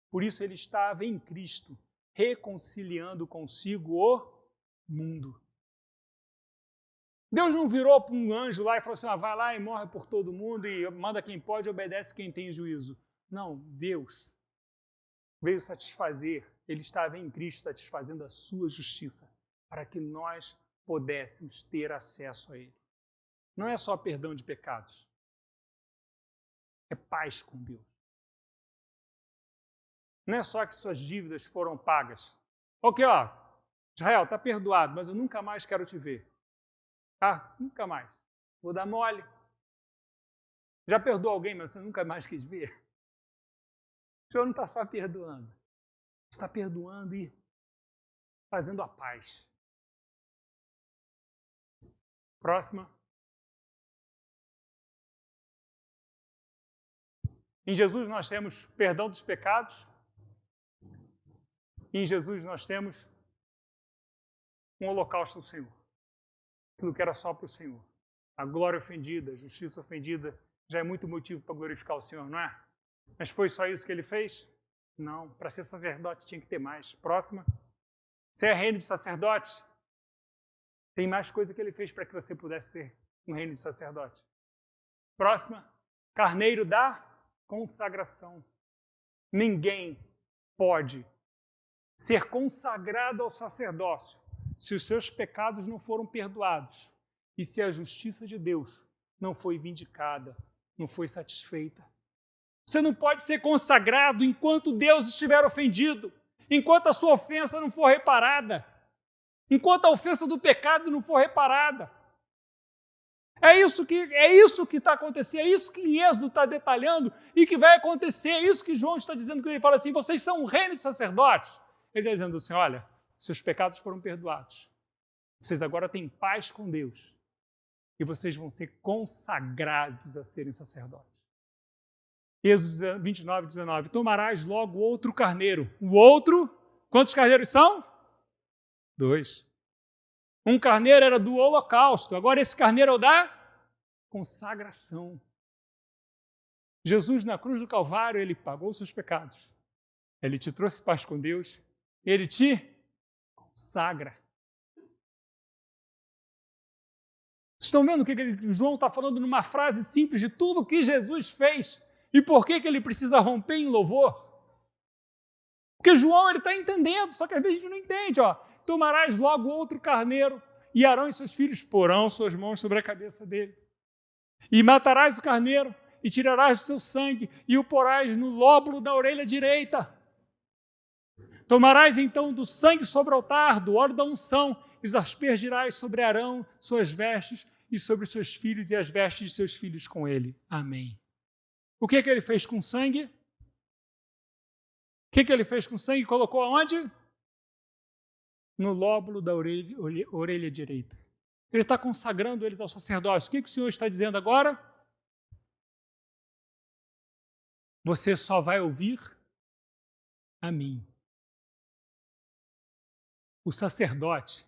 Por isso ele estava em Cristo, reconciliando consigo o mundo. Deus não virou para um anjo lá e falou assim, vai lá e morre por todo mundo e manda quem pode e obedece quem tem juízo. Não, Deus veio satisfazer, ele estava em Cristo satisfazendo a sua justiça, para que nós pudéssemos ter acesso a ele. Não é só perdão de pecados, é paz com Deus. Não é só que suas dívidas foram pagas. Ok, Israel, está perdoado, mas eu nunca mais quero te ver. Nunca mais. Vou dar mole. Já perdoou alguém, mas você nunca mais quis ver? O Senhor não está só perdoando. Está perdoando e fazendo a paz. Próxima. Em Jesus nós temos perdão dos pecados. Em Jesus nós temos um holocausto do Senhor. Aquilo que era só para o Senhor. A glória ofendida, a justiça ofendida, já é muito motivo para glorificar o Senhor, não é? Mas foi só isso que ele fez? Não. Para ser sacerdote tinha que ter mais. Próxima. Você é reino de sacerdote? Tem mais coisa que ele fez para que você pudesse ser um reino de sacerdote. Próxima. Carneiro da consagração. Ninguém pode ser consagrado ao sacerdócio se os seus pecados não foram perdoados e se a justiça de Deus não foi vindicada, não foi satisfeita. Você não pode ser consagrado enquanto Deus estiver ofendido, enquanto a sua ofensa não for reparada, enquanto a ofensa do pecado não for reparada. É isso que está acontecendo, é isso que em Êxodo está detalhando e que vai acontecer, é isso que João está dizendo, quando ele fala assim, vocês são um reino de sacerdotes. Ele está dizendo assim, olha, seus pecados foram perdoados. Vocês agora têm paz com Deus. E vocês vão ser consagrados a serem sacerdotes. Êxodo 29, 19. Tomarás logo outro carneiro. O outro, quantos carneiros são? 2. Um carneiro era do holocausto. Agora esse carneiro é o da consagração. Jesus na cruz do Calvário, ele pagou os seus pecados. Ele te trouxe paz com Deus. Ele te consagra. Vocês estão vendo o que João está falando numa frase simples de tudo o que Jesus fez e por que ele precisa romper em louvor? Porque João está entendendo, só que às vezes a gente não entende. Tomarás logo outro carneiro e Arão e seus filhos porão suas mãos sobre a cabeça dele. E matarás o carneiro e tirarás do seu sangue e o porás no lóbulo da orelha direita. Tomarás então do sangue sobre o altar, do óleo da unção, e os aspergirás sobre Arão, suas vestes, e sobre seus filhos e as vestes de seus filhos com ele. Amém. O que ele fez com o sangue? O que ele fez com o sangue? Colocou aonde? No lóbulo da orelha direita. Ele está consagrando eles ao sacerdócio. O que o Senhor está dizendo agora? Você só vai ouvir a mim. O sacerdote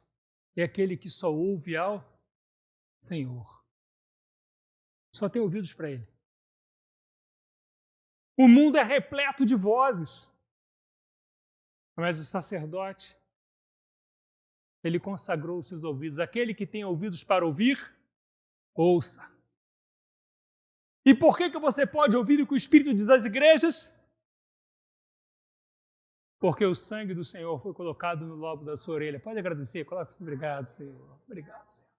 é aquele que só ouve ao Senhor. Só tem ouvidos para ele. O mundo é repleto de vozes. Mas o sacerdote, ele consagrou os seus ouvidos. Aquele que tem ouvidos para ouvir, ouça. E por que você pode ouvir o que o Espírito diz às igrejas? Porque o sangue do Senhor foi colocado no lobo da sua orelha. Pode agradecer, coloque-se. Obrigado, Senhor. Obrigado, Senhor.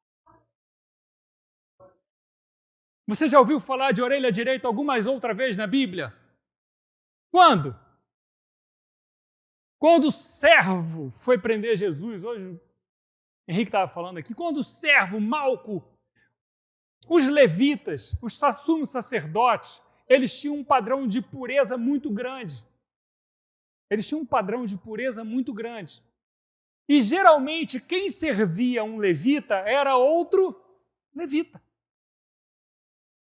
Você já ouviu falar de orelha direita algumas outra vez na Bíblia? Quando? Quando o servo foi prender Jesus, hoje o Henrique estava falando aqui, quando o servo Malco, os levitas, os sumos sacerdotes, eles tinham um padrão de pureza muito grande. Eles tinham um padrão de pureza muito grande. E geralmente quem servia um levita era outro levita.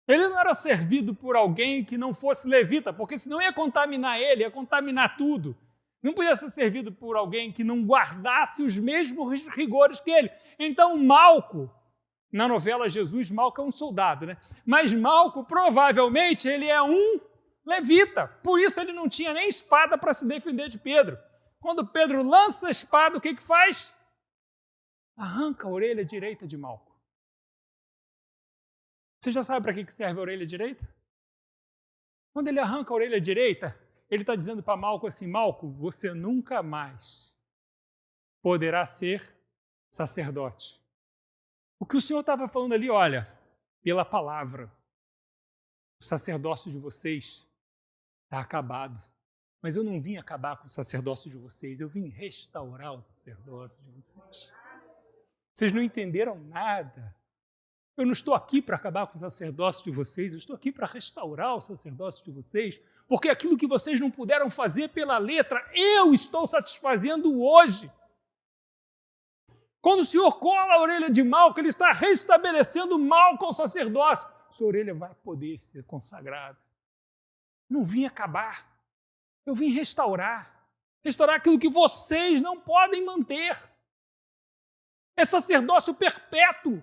Ele não era servido por alguém que não fosse levita, porque senão ia contaminar ele, ia contaminar tudo. Não podia ser servido por alguém que não guardasse os mesmos rigores que ele. Então Malco, na novela Jesus, Malco é um soldado, né? Mas Malco, provavelmente, ele é um levita. Por isso ele não tinha nem espada para se defender de Pedro. Quando Pedro lança a espada, o que faz? Arranca a orelha direita de Malco. Você já sabe para que serve a orelha direita? Quando ele arranca a orelha direita, ele está dizendo para Malco assim, Malco, você nunca mais poderá ser sacerdote. O que o Senhor estava falando ali, olha, pela palavra, o sacerdócio de vocês está acabado. Mas eu não vim acabar com o sacerdócio de vocês, eu vim restaurar o sacerdócio de vocês. Vocês não entenderam nada. Eu não estou aqui para acabar com o sacerdócio de vocês, eu estou aqui para restaurar o sacerdócio de vocês, porque aquilo que vocês não puderam fazer pela letra, eu estou satisfazendo hoje. Quando o Senhor cola a orelha de Malco, ele está restabelecendo Malco ao sacerdócio. Sua orelha vai poder ser consagrada. Não vim acabar, eu vim restaurar. Restaurar aquilo que vocês não podem manter. É sacerdócio perpétuo.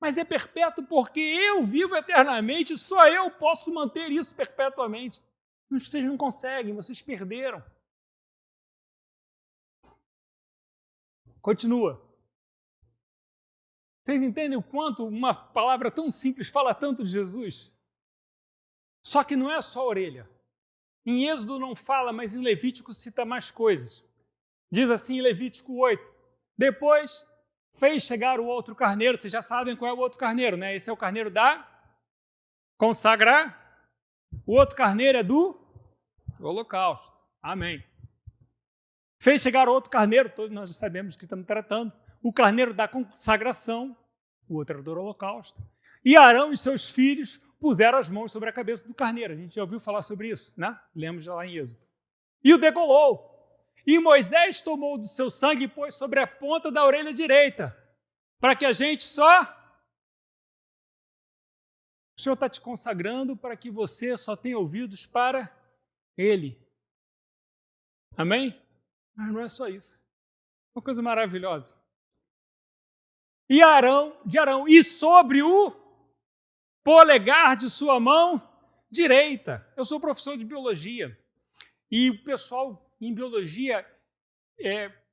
Mas é perpétuo porque eu vivo eternamente, só eu posso manter isso perpetuamente. Mas vocês não conseguem, vocês perderam. Continua. Vocês entendem o quanto uma palavra tão simples fala tanto de Jesus? Só que não é só a orelha. Em Êxodo não fala, mas em Levítico cita mais coisas. Diz assim em Levítico 8. Depois fez chegar o outro carneiro. Vocês já sabem qual é o outro carneiro, né? Esse é o carneiro da consagrar. O outro carneiro é do holocausto. Amém. Fez chegar outro carneiro, todos nós já sabemos que estamos tratando. O carneiro da consagração, o outro era do holocausto. E Arão e seus filhos puseram as mãos sobre a cabeça do carneiro. A gente já ouviu falar sobre isso, né? Lemos lá em Êxodo. E o degolou. E Moisés tomou do seu sangue e pôs sobre a ponta da orelha direita, para que a gente só... O Senhor está te consagrando para que você só tenha ouvidos para Ele. Amém? Mas não é só isso. Uma coisa maravilhosa. E Arão, e sobre o polegar de sua mão direita. Eu sou professor de biologia. E o pessoal em biologia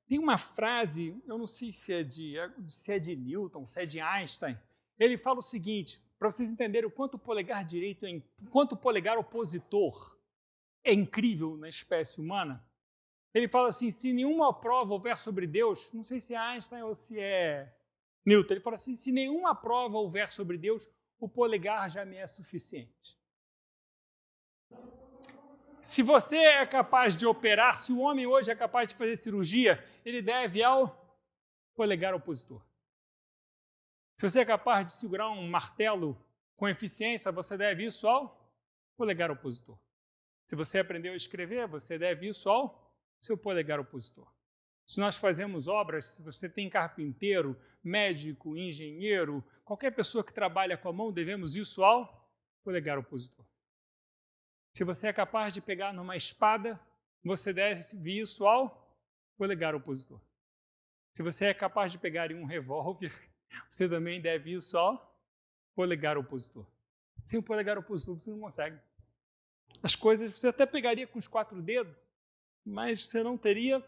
tem uma frase, eu não sei se é de Newton, se é de Einstein. Ele fala o seguinte, para vocês entenderem o quanto o polegar direito, quanto o polegar opositor é incrível na espécie humana. Ele fala assim, se nenhuma prova houver sobre Deus, não sei se é Einstein ou se é Newton, ele fala assim, se nenhuma prova houver sobre Deus, o polegar já me é suficiente. Se você é capaz de operar, se o homem hoje é capaz de fazer cirurgia, ele deve ao polegar opositor. Se você é capaz de segurar um martelo com eficiência, você deve isso ao polegar opositor. Se você aprendeu a escrever, você deve isso ao seu polegar opositor. Se nós fazemos obras, se você tem carpinteiro, médico, engenheiro, qualquer pessoa que trabalha com a mão, devemos isso ao polegar opositor. Se você é capaz de pegar numa espada, você deve isso ao polegar opositor. Se você é capaz de pegar em um revólver, você também deve isso ao polegar opositor. Sem o polegar opositor você não consegue. As coisas você até pegaria com os 4 dedos, mas você não teria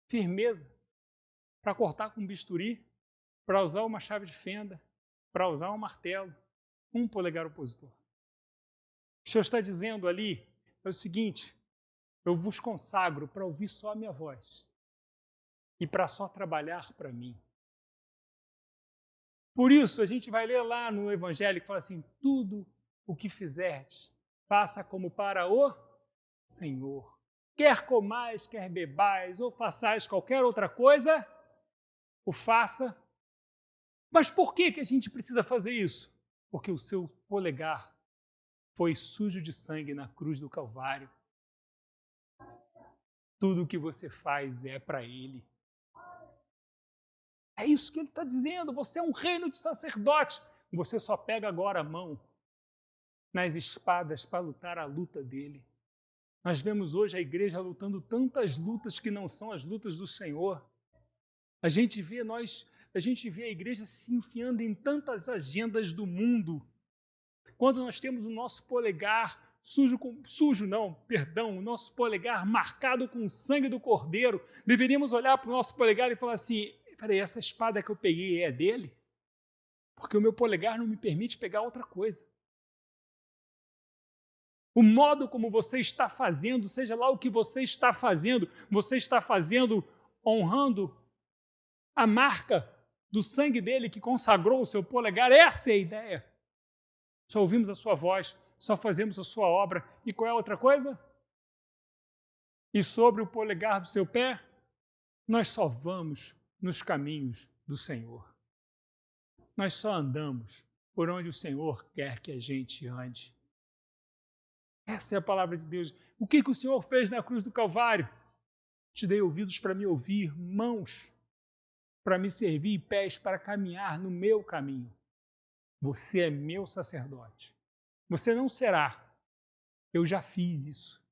firmeza para cortar com bisturi, para usar uma chave de fenda, para usar um martelo, um polegar opositor. O Senhor está dizendo ali é o seguinte: eu vos consagro para ouvir só a minha voz e para só trabalhar para mim. Por isso, a gente vai ler lá no Evangelho que fala assim: tudo o que fizerdes, faça como para o Senhor. Quer comais, quer bebais, ou façais qualquer outra coisa, o faça. Mas por que a gente precisa fazer isso? Porque o seu polegar foi sujo de sangue na cruz do Calvário. Tudo o que você faz é para Ele. É isso que ele está dizendo. Você é um reino de sacerdote. Você só pega agora a mão nas espadas para lutar a luta dele. Nós vemos hoje a igreja lutando tantas lutas que não são as lutas do Senhor. A gente vê a igreja se enfiando em tantas agendas do mundo. Quando nós temos o nosso polegar o nosso polegar marcado com o sangue do Cordeiro, deveríamos olhar para o nosso polegar e falar assim: peraí, essa espada que eu peguei é dele? Porque o meu polegar não me permite pegar outra coisa. O modo como você está fazendo, seja lá o que você está fazendo honrando a marca do sangue dele que consagrou o seu polegar. Essa é a ideia. Só ouvimos a sua voz, só fazemos a sua obra. E qual é a outra coisa? E sobre o polegar do seu pé, nós só vamos nos caminhos do Senhor. Nós só andamos por onde o Senhor quer que a gente ande. Essa é a palavra de Deus. O que o Senhor fez na cruz do Calvário? Te dei ouvidos para me ouvir, mãos para me servir e pés para caminhar no meu caminho. Você é meu sacerdote. Você não será. Eu já fiz isso.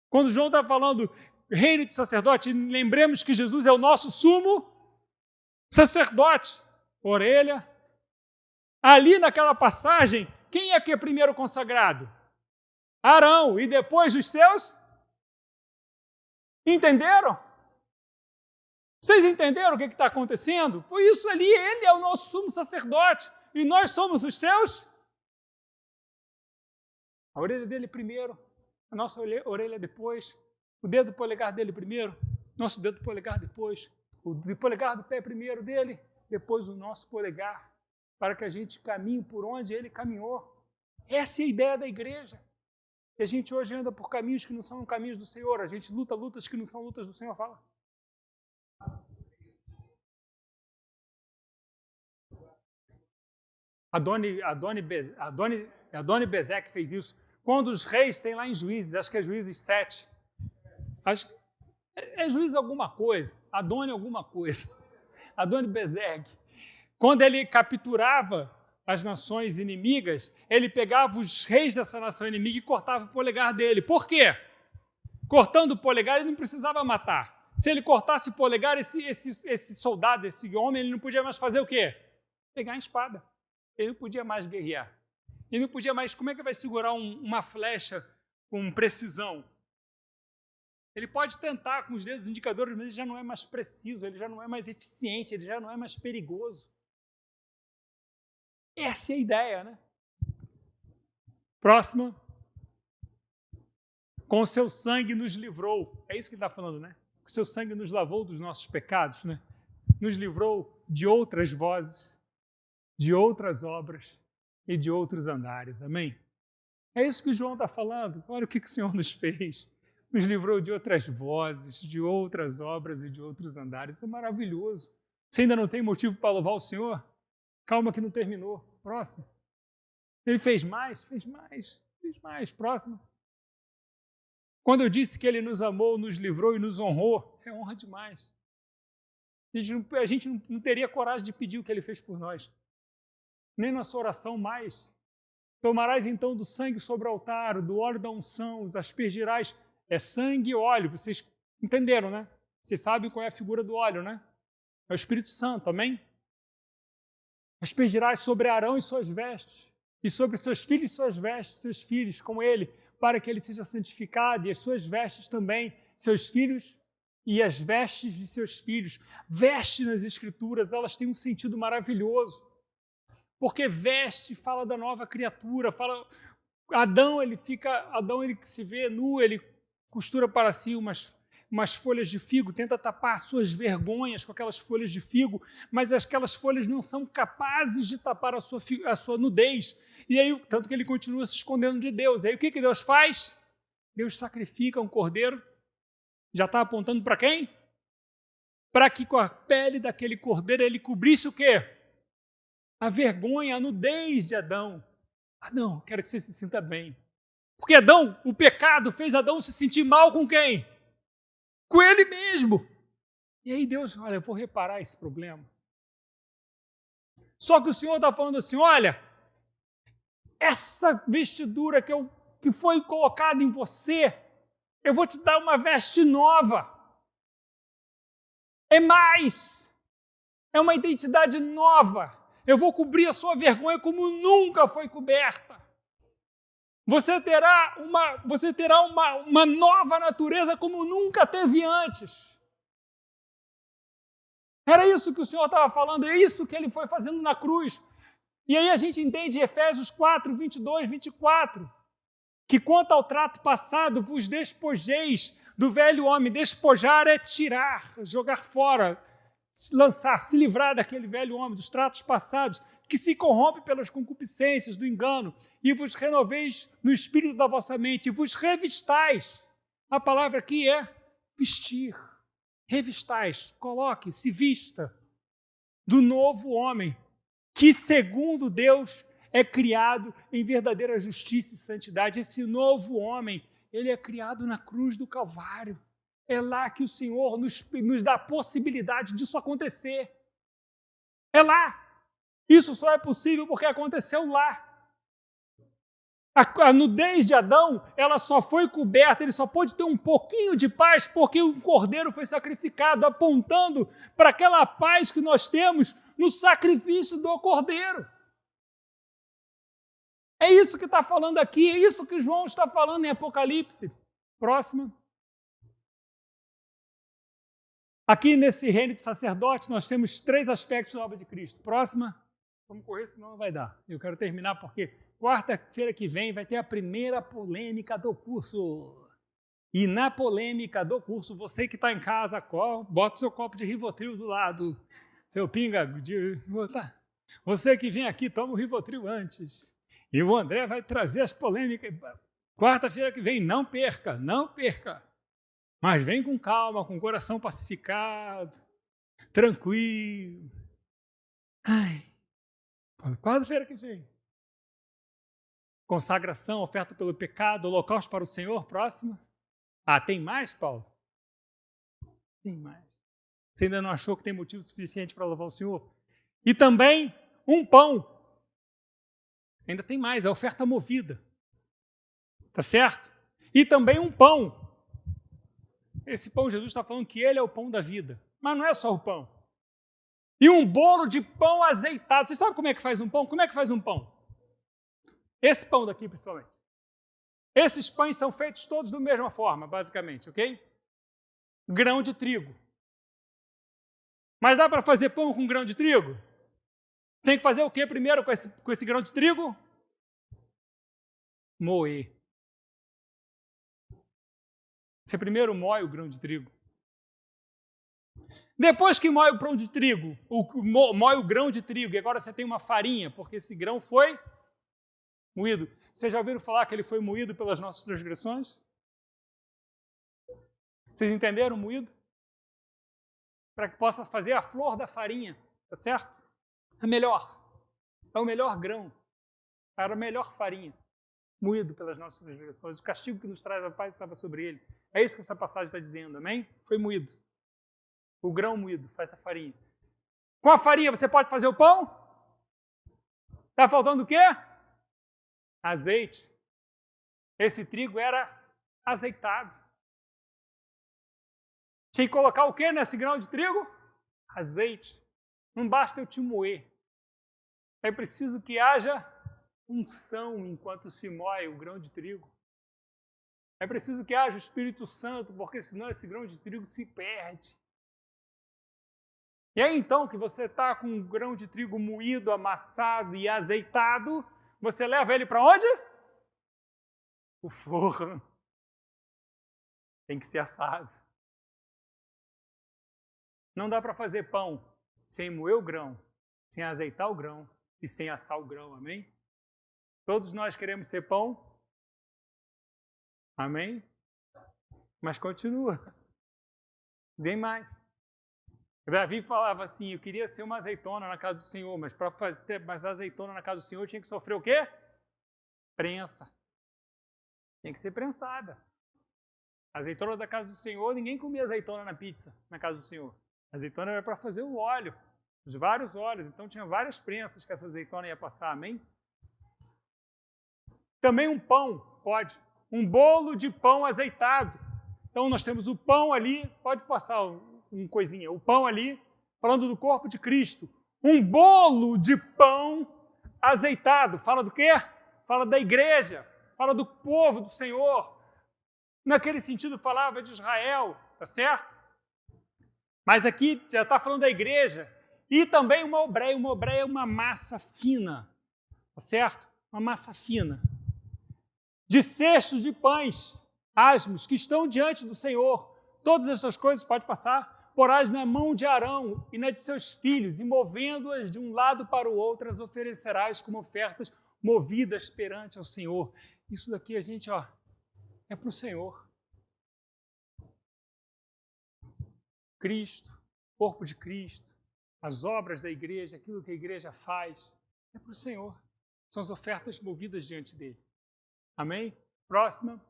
Quando João está falando reino de sacerdote, lembremos que Jesus é o nosso sumo sacerdote. Orelha. Ali naquela passagem, quem é que é primeiro consagrado? Arão, e depois os seus? Entenderam? Vocês entenderam o que está acontecendo? Foi isso ali, ele é o nosso sumo sacerdote, e nós somos os seus? A orelha dele primeiro, a nossa orelha depois, o dedo polegar dele primeiro, nosso dedo polegar depois, o polegar do pé primeiro dele, depois o nosso polegar, para que a gente caminhe por onde ele caminhou. Essa é a ideia da igreja. E a gente hoje anda por caminhos que não são caminhos do Senhor, a gente luta lutas que não são lutas do Senhor. Fala. Adoni-Bezek fez isso. Quando os reis têm lá em Juízes, acho que é Juízes 7, é Juízes alguma coisa, Adoni alguma coisa, Adoni-Bezek. Quando ele capturava as nações inimigas, ele pegava os reis dessa nação inimiga e cortava o polegar dele. Por quê? Cortando o polegar, ele não precisava matar. Se ele cortasse o polegar, esse soldado, esse homem, ele não podia mais fazer o quê? Pegar a espada. Ele não podia mais guerrear. Ele não podia mais... Como é que vai segurar uma flecha com precisão? Ele pode tentar com os dedos indicadores, mas ele já não é mais preciso, ele já não é mais eficiente, ele já não é mais perigoso. Essa é a ideia, né? Próxima. Com o seu sangue nos livrou. É isso que ele está falando, né? Com o seu sangue nos lavou dos nossos pecados, né? Nos livrou de outras vozes. de outras obras e de outros andares. Amém? É isso que João está falando. Olha o que o Senhor nos fez. Nos livrou de outras vozes, de outras obras e de outros andares. É maravilhoso. Você ainda não tem motivo para louvar o Senhor? Calma que não terminou. Próximo. Ele fez mais, fez mais, fez mais. Próximo. Quando eu disse que Ele nos amou, nos livrou e nos honrou, é honra demais. A gente não teria coragem de pedir o que Ele fez por nós. Nem na sua oração mais. Tomarás então do sangue sobre o altar, do óleo da unção, os aspergirás. É sangue e óleo. Vocês entenderam, né? Vocês sabem qual é a figura do óleo, né? É o Espírito Santo, amém? Aspergirás sobre Arão e suas vestes, e sobre seus filhos e suas vestes, seus filhos com ele, para que ele seja santificado, e as suas vestes também, seus filhos e as vestes de seus filhos. Veste nas Escrituras, elas têm um sentido maravilhoso. Porque veste fala da nova criatura, fala Adão ele se vê nu, ele costura para si umas folhas de figo, tenta tapar suas vergonhas com aquelas folhas de figo, mas aquelas folhas não são capazes de tapar a sua nudez. E aí, tanto que ele continua se escondendo de Deus. Aí o que Deus faz? Deus sacrifica um cordeiro. Já está apontando para quem? Para que com a pele daquele cordeiro ele cobrisse o quê? A vergonha, a nudez de Adão. Adão, quero que você se sinta bem. Porque Adão, o pecado fez Adão se sentir mal com quem? Com ele mesmo. E aí Deus, olha, eu vou reparar esse problema. Só que o Senhor está falando assim, olha, essa vestidura que foi colocada em você, eu vou te dar uma veste nova. É mais. É uma identidade nova. Eu vou cobrir a sua vergonha como nunca foi coberta. Você terá uma nova natureza como nunca teve antes. Era isso que o Senhor estava falando, é isso que Ele foi fazendo na cruz. E aí a gente entende em Efésios 4, 22, 24, que quanto ao trato passado, vos despojeis do velho homem. Despojar é tirar, jogar fora, lançar, se livrar daquele velho homem, dos tratos passados, que se corrompe pelas concupiscências do engano, e vos renoveis no espírito da vossa mente, e vos revistais. A palavra aqui é vestir. Revistais, coloque, se vista do novo homem, que segundo Deus é criado em verdadeira justiça e santidade. Esse novo homem, ele é criado na cruz do Calvário. É lá que o Senhor nos dá a possibilidade disso acontecer. É lá. Isso só é possível porque aconteceu lá. A nudez de Adão, ela só foi coberta, ele só pôde ter um pouquinho de paz porque um cordeiro foi sacrificado, apontando para aquela paz que nós temos no sacrifício do cordeiro. É isso que está falando aqui, é isso que João está falando em Apocalipse. Próxima. Aqui nesse reino de sacerdote, nós temos 3 aspectos da obra de Cristo. Próxima. Vamos correr, senão não vai dar. Eu quero terminar porque quarta-feira que vem vai ter a primeira polêmica do curso. E na polêmica do curso, você que está em casa, bota o seu copo de Rivotril do lado. Seu pinga de... Você que vem aqui, toma o Rivotril antes. E o André vai trazer as polêmicas. Quarta-feira que vem, não perca, não perca. Mas vem com calma, com o coração pacificado, tranquilo. Ai, quarta-feira que vem. Consagração, oferta pelo pecado, holocausto para o Senhor, próximo. Ah, tem mais, Paulo? Tem mais. Você ainda não achou que tem motivo suficiente para louvar o Senhor? E também um pão. Ainda tem mais, a oferta movida. Tá certo? E também um pão. Esse pão, Jesus está falando que ele é o pão da vida. Mas não é só o pão. E um bolo de pão azeitado. Você sabe como é que faz um pão? Como é que faz um pão? Esse pão daqui, principalmente. Esses pães são feitos todos da mesma forma, basicamente, ok? Grão de trigo. Mas dá para fazer pão com grão de trigo? Tem que fazer o que primeiro com esse grão de trigo? Moer. Você primeiro moe o grão de trigo. Depois que moe o pão de trigo, moe o grão de trigo, e agora você tem uma farinha, porque esse grão foi moído. Vocês já ouviram falar que ele foi moído pelas nossas transgressões? Vocês entenderam moído? Para que possa fazer a flor da farinha, tá certo? É o melhor grão, era a melhor farinha, moído pelas nossas transgressões. O castigo que nos traz a paz estava sobre ele. É isso que essa passagem está dizendo, amém? Foi moído. O grão moído faz a farinha. Com a farinha você pode fazer o pão? Está faltando o quê? Azeite. Esse trigo era azeitado. Tinha que colocar o quê nesse grão de trigo? Azeite. Não basta eu te moer. É preciso que haja unção enquanto se moe o grão de trigo. É preciso que haja o Espírito Santo, porque senão esse grão de trigo se perde. E aí então que você está com um grão de trigo moído, amassado e azeitado, você leva ele para onde? O forno. Tem que ser assado. Não dá para fazer pão sem moer o grão, sem azeitar o grão e sem assar o grão, amém? Todos nós queremos ser pão, amém? Mas continua, vem mais. Davi falava assim, eu queria ser uma azeitona na casa do Senhor, mas para ter mais azeitona na casa do Senhor tinha que sofrer o quê? Prensa. Tem que ser prensada. A azeitona da casa do Senhor, ninguém comia azeitona na pizza na casa do Senhor. A azeitona era para fazer o óleo, os vários óleos, então tinha várias prensas que essa azeitona ia passar, amém? Também um pão, pode. Um bolo de pão azeitado. Então nós temos o pão ali, pode passar uma coisinha, o pão ali, falando do corpo de Cristo. Um bolo de pão azeitado. Fala do quê? Fala da igreja, fala do povo do Senhor. Naquele sentido falava de Israel, tá certo? Mas aqui já está falando da igreja. E também uma obreia. Uma obreia é uma massa fina, tá certo? Uma massa fina. De cestos de pães asmos que estão diante do Senhor. Todas essas coisas, pode passar, porás na mão de Arão e na de seus filhos, e movendo-as de um lado para o outro, as oferecerás como ofertas movidas perante ao Senhor. Isso daqui a gente, é para o Senhor. Cristo, corpo de Cristo, as obras da igreja, aquilo que a igreja faz, é para o Senhor. São as ofertas movidas diante dele. Amém? Próxima.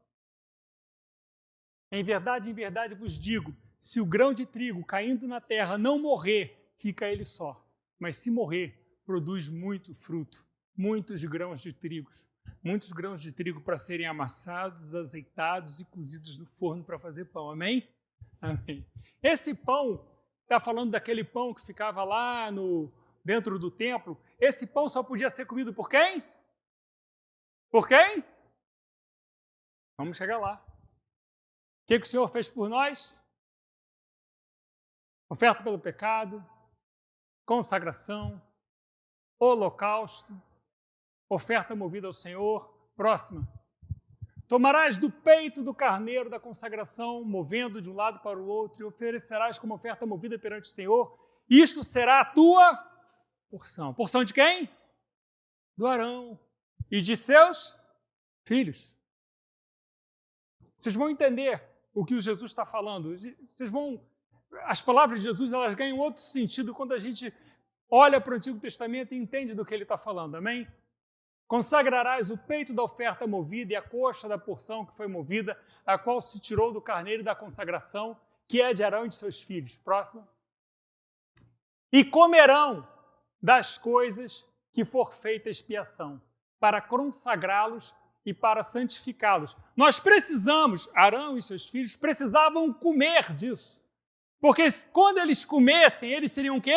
Em verdade vos digo, se o grão de trigo caindo na terra não morrer, fica ele só. Mas se morrer, produz muito fruto, muitos grãos de trigo para serem amassados, azeitados e cozidos no forno para fazer pão. Amém? Amém. Esse pão, está falando daquele pão que ficava lá dentro do templo, esse pão só podia ser comido por quem? Por quem? Vamos chegar lá. O que o Senhor fez por nós? Oferta pelo pecado, consagração, holocausto, oferta movida ao Senhor. Próxima. Tomarás do peito do carneiro da consagração, movendo de um lado para o outro, e oferecerás como oferta movida perante o Senhor. Isto será a tua porção. Porção de quem? Do Arão e de seus filhos. Vocês vão entender o que o Jesus está falando. As palavras de Jesus, elas ganham outro sentido quando a gente olha para o Antigo Testamento e entende do que ele está falando. Amém? Consagrarás o peito da oferta movida e a coxa da porção que foi movida, a qual se tirou do carneiro da consagração, que é de Arão e de seus filhos. Próximo. E comerão das coisas que for feita expiação, para consagrá-los e para santificá-los. Nós precisamos, Arão e seus filhos, precisavam comer disso. Porque quando eles comessem, eles seriam o quê?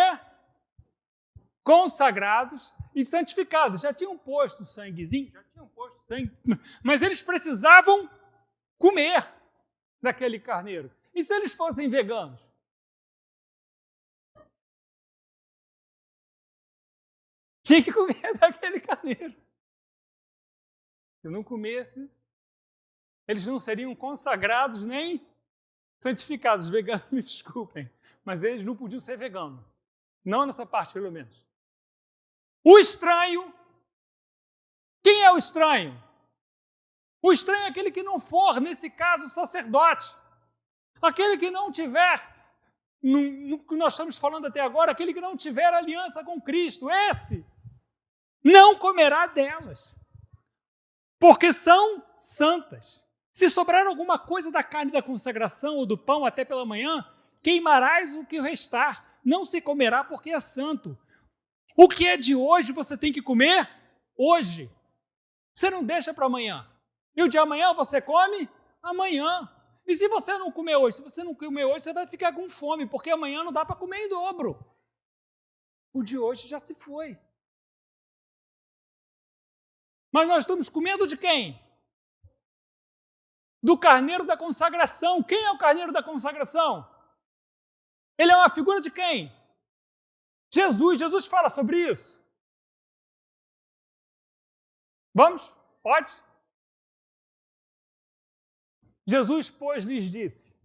Consagrados e santificados. Já tinham posto o sanguezinho, mas eles precisavam comer daquele carneiro. E se eles fossem veganos? Tinha que comer daquele carneiro. Se não comesse, eles não seriam consagrados nem Santificados, veganos, me desculpem, mas eles não podiam ser veganos. Não nessa parte, pelo menos. O estranho, quem é o estranho? O estranho é aquele que não for, nesse caso, sacerdote. Aquele que não tiver, no que nós estamos falando até agora, aquele que não tiver aliança com Cristo, esse não comerá delas, porque são santas. Se sobrar alguma coisa da carne da consagração ou do pão até pela manhã, queimarás o que restar, não se comerá porque é santo. O que é de hoje você tem que comer hoje. Você não deixa para amanhã. E o de amanhã você come amanhã. E se você não comer hoje? Se você não comer hoje, você vai ficar com fome, porque amanhã não dá para comer em dobro. O de hoje já se foi. Mas nós estamos comendo de quem? Do carneiro da consagração. Quem é o carneiro da consagração? Ele é uma figura de quem? Jesus. Jesus fala sobre isso. Vamos? Pode? Jesus, pois, lhes disse.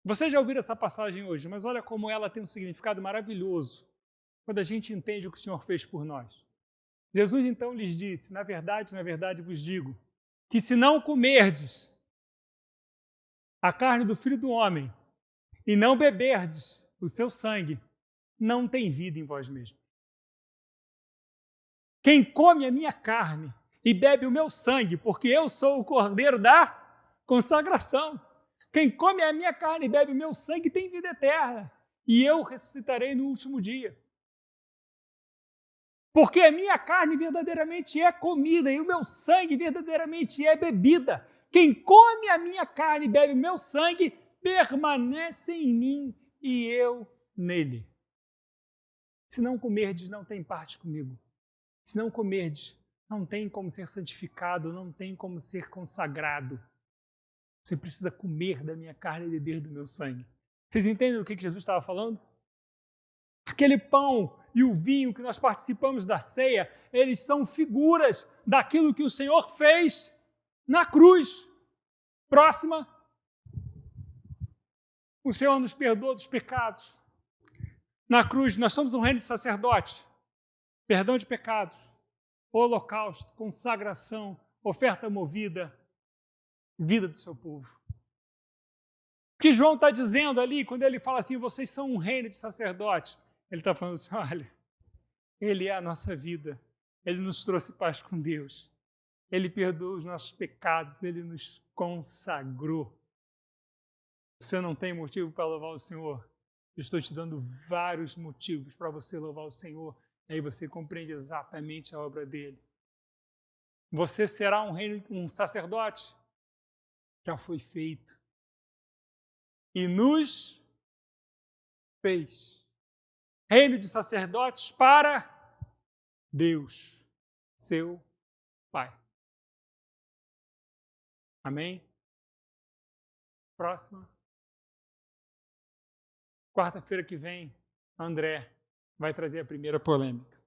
Vocês já ouviram essa passagem hoje, mas olha como ela tem um significado maravilhoso quando a gente entende o que o Senhor fez por nós. Jesus então lhes disse, na verdade vos digo, que se não comerdes a carne do Filho do Homem e não beberdes o seu sangue, não tem vida em vós mesmos. Quem come a minha carne e bebe o meu sangue, porque eu sou o cordeiro da consagração. Quem come a minha carne e bebe o meu sangue tem vida eterna, e eu ressuscitarei no último dia. Porque a minha carne verdadeiramente é comida e o meu sangue verdadeiramente é bebida. Quem come a minha carne e bebe o meu sangue permanece em mim e eu nele. Se não comerdes, não tem parte comigo. Se não comerdes, não tem como ser santificado, não tem como ser consagrado. Você precisa comer da minha carne e beber do meu sangue. Vocês entendem do que Jesus estava falando? Aquele pão e o vinho que nós participamos da ceia, eles são figuras daquilo que o Senhor fez na cruz. Próxima. O Senhor nos perdoa dos pecados. Na cruz, nós somos um reino de sacerdotes. Perdão de pecados, holocausto, consagração, oferta movida, vida do seu povo. O que João está dizendo ali, quando ele fala assim, vocês são um reino de sacerdotes, ele está falando assim, olha, ele é a nossa vida, ele nos trouxe paz com Deus, ele perdoou os nossos pecados, ele nos consagrou. Você não tem motivo para louvar o Senhor? Eu estou te dando vários motivos para você louvar o Senhor. Aí você compreende exatamente a obra dele. Você será um reino, um sacerdote? Já foi feito. E nos fez. Reino de sacerdotes para Deus, seu Pai. Amém? Próxima. Quarta-feira que vem, André vai trazer a primeira polêmica.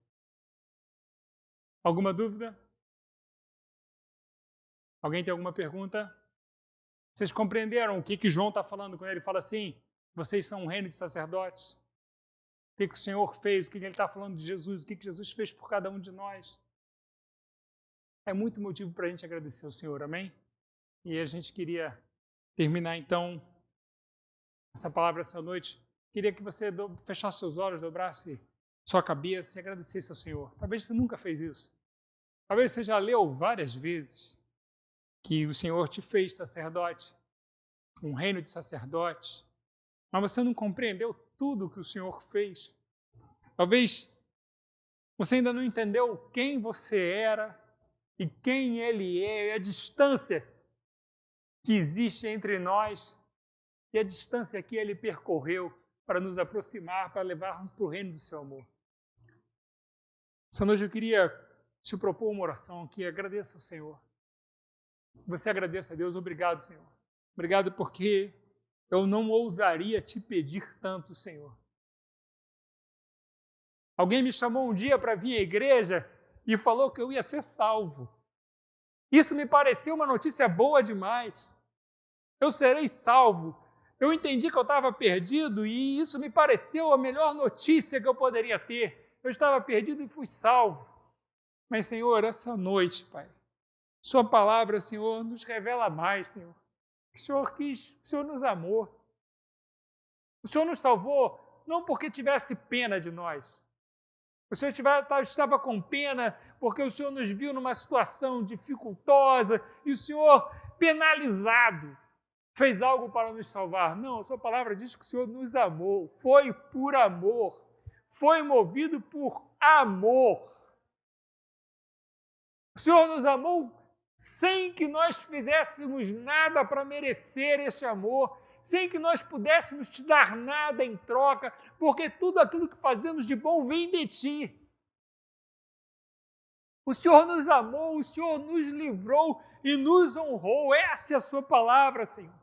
Alguma dúvida? Alguém tem alguma pergunta? Vocês compreenderam o que João está falando quando ele fala assim, vocês são um reino de sacerdotes? O que o Senhor fez? O que ele está falando de Jesus? O que Jesus fez por cada um de nós? É muito motivo para a gente agradecer ao Senhor, amém? E a gente queria terminar então essa palavra essa noite. Queria que você fechasse seus olhos, dobrasse sua cabeça e agradecesse ao Senhor. Talvez você nunca fez isso. Talvez você já leu várias vezes que o Senhor te fez sacerdote, um reino de sacerdote, mas você não compreendeu tudo que o Senhor fez. Talvez você ainda não entendeu quem você era e quem Ele é, e a distância que existe entre nós e a distância que Ele percorreu para nos aproximar, para levarmos para o reino do seu amor. Essa noite eu queria te propor uma oração que agradeça ao Senhor. Você agradeça a Deus, obrigado, Senhor. Obrigado porque eu não ousaria te pedir tanto, Senhor. Alguém me chamou um dia para vir à igreja e falou que eu ia ser salvo. Isso me pareceu uma notícia boa demais. eu serei salvo. Eu entendi que eu estava perdido e isso me pareceu a melhor notícia que eu poderia ter. Eu estava perdido e fui salvo. Mas, Senhor, essa noite, Pai, Sua palavra, Senhor, nos revela mais, Senhor. O Senhor quis, o Senhor nos amou. O Senhor nos salvou não porque tivesse pena de nós. O Senhor estava com pena porque o Senhor nos viu numa situação dificultosa e o Senhor, penalizado, fez algo para nos salvar. Não, a sua palavra diz que o Senhor nos amou. Foi por amor. Foi movido por amor. O Senhor nos amou sem que nós fizéssemos nada para merecer este amor, sem que nós pudéssemos te dar nada em troca, porque tudo aquilo que fazemos de bom vem de ti. O Senhor nos amou, o Senhor nos livrou e nos honrou. Essa é a sua palavra, Senhor.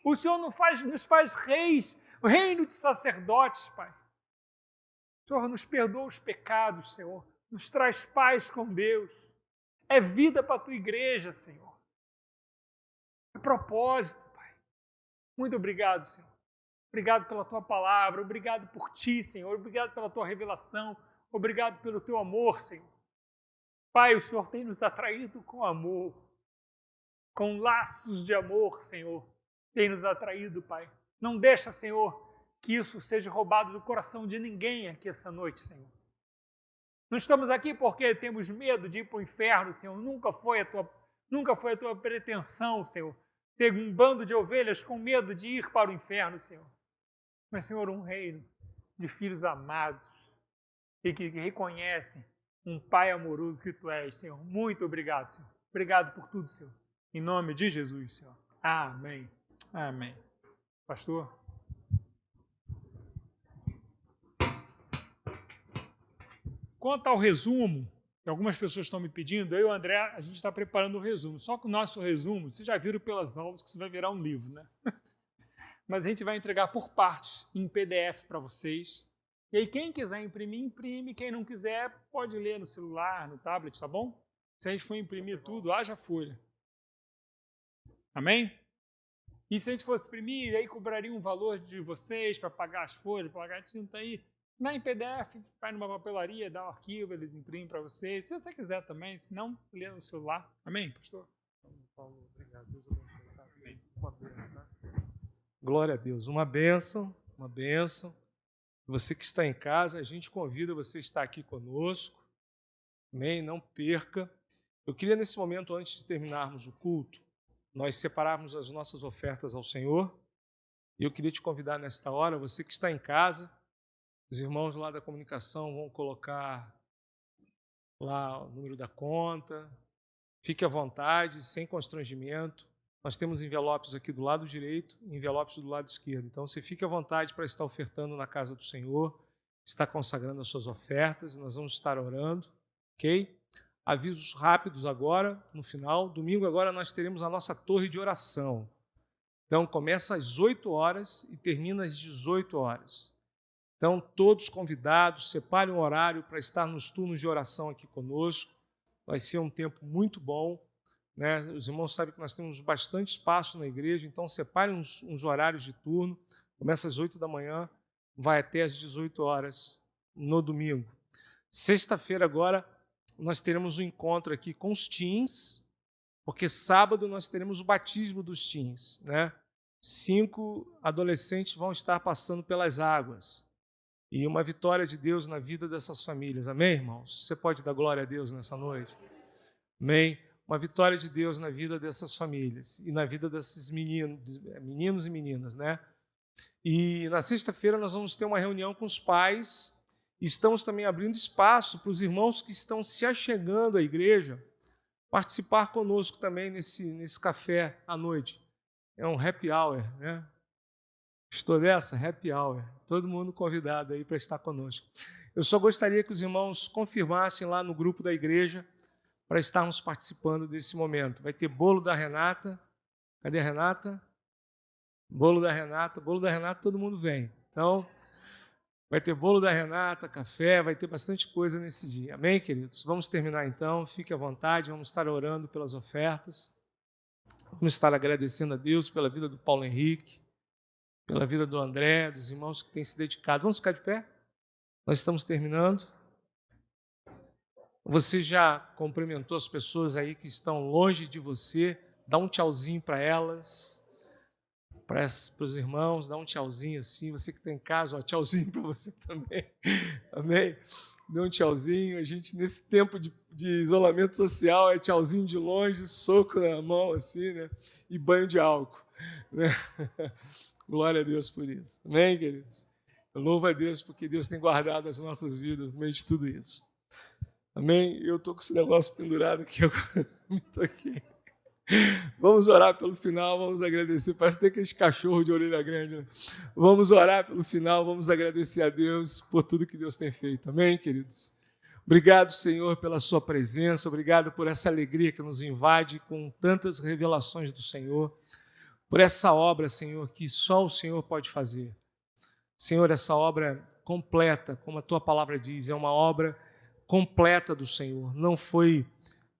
O Senhor nos faz reis, reino de sacerdotes, Pai. O Senhor nos perdoa os pecados, Senhor. Nos traz paz com Deus. É vida para a tua igreja, Senhor. É propósito, Pai. Muito obrigado, Senhor. Obrigado pela tua palavra. Obrigado por ti, Senhor. Obrigado pela tua revelação. Obrigado pelo teu amor, Senhor. Pai, o Senhor tem nos atraído com amor, com laços de amor, Senhor. Tem nos atraído, Pai. Não deixa, Senhor, que isso seja roubado do coração de ninguém aqui essa noite, Senhor. Não estamos aqui porque temos medo de ir para o inferno, Senhor. Nunca foi a tua pretensão, Senhor, ter um bando de ovelhas com medo de ir para o inferno, Senhor. Mas, Senhor, um reino de filhos amados e que reconhecem um Pai amoroso que Tu és, Senhor. Muito obrigado, Senhor. Obrigado por tudo, Senhor. Em nome de Jesus, Senhor. Amém. Amém. Pastor? Quanto ao resumo, que algumas pessoas estão me pedindo, eu e o André, a gente está preparando o resumo. Só que o nosso resumo, vocês já viram pelas aulas que isso vai virar um livro, né? Mas a gente vai entregar por partes, em PDF para vocês. E aí quem quiser imprimir, imprime. Quem não quiser, pode ler no celular, no tablet, tá bom? Se a gente for imprimir tudo, haja folha. Amém? E se a gente fosse imprimir, aí cobraria um valor de vocês para pagar as folhas, para pagar a tinta aí. Não em PDF, vai numa papelaria, dá o arquivo, eles imprimem para vocês. Se você quiser também, se não, lê no celular. Amém, pastor? Paulo, obrigado. Deus abençoe. Uma bênção. Glória a Deus. Uma bênção, uma bênção. Você que está em casa, a gente convida você a estar aqui conosco. Amém? Não perca. Eu queria, nesse momento, antes de terminarmos o culto, nós separarmos as nossas ofertas ao Senhor. E eu queria te convidar nesta hora, você que está em casa, os irmãos lá da comunicação vão colocar lá o número da conta. Fique à vontade, sem constrangimento. Nós temos envelopes aqui do lado direito e envelopes do lado esquerdo. Então, você fique à vontade para estar ofertando na casa do Senhor, estar consagrando as suas ofertas. Nós vamos estar orando, ok? Avisos rápidos agora, no final. Domingo agora nós teremos a nossa torre de oração. Então, começa às 8 horas e termina às 18 horas. Então, todos convidados, separe um horário para estar nos turnos de oração aqui conosco. Vai ser um tempo muito bom, né? Os irmãos sabem que nós temos bastante espaço na igreja, então separe uns horários de turno. Começa às 8 da manhã, vai até às 18 horas no domingo. Sexta-feira agora, nós teremos um encontro aqui com os teens, porque sábado nós teremos o batismo dos teens, né? 5 adolescentes vão estar passando pelas águas. E uma vitória de Deus na vida dessas famílias. Amém, irmãos? Você pode dar glória a Deus nessa noite? Amém? Uma vitória de Deus na vida dessas famílias e na vida desses meninos e meninas, né? E na sexta-feira nós vamos ter uma reunião com os pais e estamos também abrindo espaço para os irmãos que estão se achegando à igreja participar conosco também nesse café à noite. É um happy hour, né? Estou dessa? Happy hour. Todo mundo convidado aí para estar conosco. Eu só gostaria que os irmãos confirmassem lá no grupo da igreja para estarmos participando desse momento. Vai ter bolo da Renata. Cadê a Renata? Bolo da Renata. Bolo da Renata, todo mundo vem. Então, vai ter bolo da Renata, café, vai ter bastante coisa nesse dia. Amém, queridos? Vamos terminar então. Fique à vontade, vamos estar orando pelas ofertas. Vamos estar agradecendo a Deus pela vida do Paulo Henrique, pela vida do André, dos irmãos que têm se dedicado. Vamos ficar de pé? Nós estamos terminando. Você já cumprimentou as pessoas aí que estão longe de você? Dá um tchauzinho para elas, para os irmãos, dá um tchauzinho assim. Você que está em casa, ó, tchauzinho para você também. Amém? Dê um tchauzinho. A gente, nesse tempo de isolamento social, é tchauzinho de longe, soco na mão assim, né? E banho de álcool, né? Glória a Deus por isso. Amém, queridos? Eu louvo a Deus porque Deus tem guardado as nossas vidas no meio de tudo isso. Amém? Eu estou com esse negócio pendurado aqui, eu estou aqui. Vamos orar pelo final, vamos agradecer. Parece ter aqueles cachorros de orelha grande, né? Vamos orar pelo final, vamos agradecer a Deus por tudo que Deus tem feito. Amém, queridos? Obrigado, Senhor, pela sua presença. Obrigado por essa alegria que nos invade com tantas revelações do Senhor. Por essa obra, Senhor, que só o Senhor pode fazer. Senhor, essa obra completa, como a tua palavra diz, é uma obra completa do Senhor. Não foi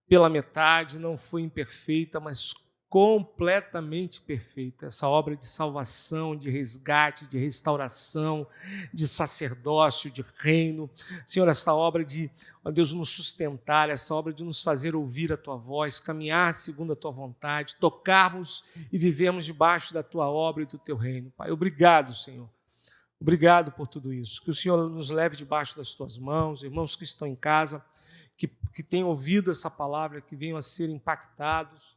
pela metade, não foi imperfeita, mas completamente perfeita. Essa obra de salvação, de resgate, de restauração, de sacerdócio, de reino. Senhor, essa obra de, ó Deus, nos sustentar, essa obra de nos fazer ouvir a Tua voz, caminhar segundo a Tua vontade, tocarmos e vivermos debaixo da Tua obra e do Teu reino. Pai, obrigado, Senhor. Obrigado por tudo isso. Que o Senhor nos leve debaixo das Tuas mãos, irmãos que estão em casa, que tenham ouvido essa palavra, que venham a ser impactados.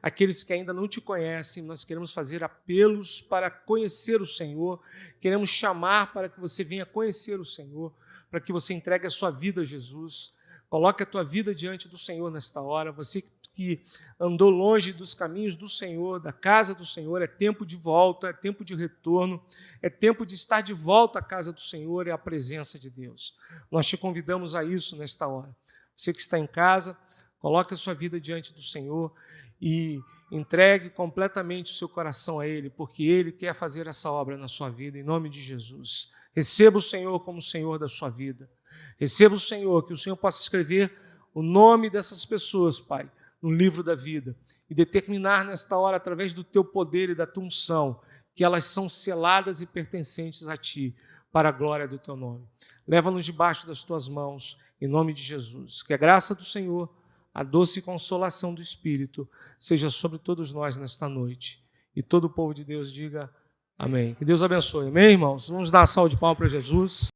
Aqueles que ainda não te conhecem, nós queremos fazer apelos para conhecer o Senhor, queremos chamar para que você venha conhecer o Senhor, para que você entregue a sua vida a Jesus. Coloque a tua vida diante do Senhor nesta hora. Você que andou longe dos caminhos do Senhor, da casa do Senhor, é tempo de volta, é tempo de retorno, é tempo de estar de volta à casa do Senhor e à presença de Deus. Nós te convidamos a isso nesta hora. Você que está em casa, coloque a sua vida diante do Senhor e entregue completamente o seu coração a Ele, porque Ele quer fazer essa obra na sua vida, em nome de Jesus. Receba o Senhor como Senhor da sua vida. Receba o Senhor, que o Senhor possa escrever o nome dessas pessoas, Pai, no livro da vida e determinar nesta hora, através do Teu poder e da Tua unção, que elas são seladas e pertencentes a Ti, para a glória do Teu nome. Leva-nos debaixo das Tuas mãos, em nome de Jesus. Que a graça do Senhor, a doce consolação do Espírito seja sobre todos nós nesta noite. E todo o povo de Deus diga amém. Que Deus abençoe. Amém, irmãos? Vamos dar uma salva de palmas para Jesus.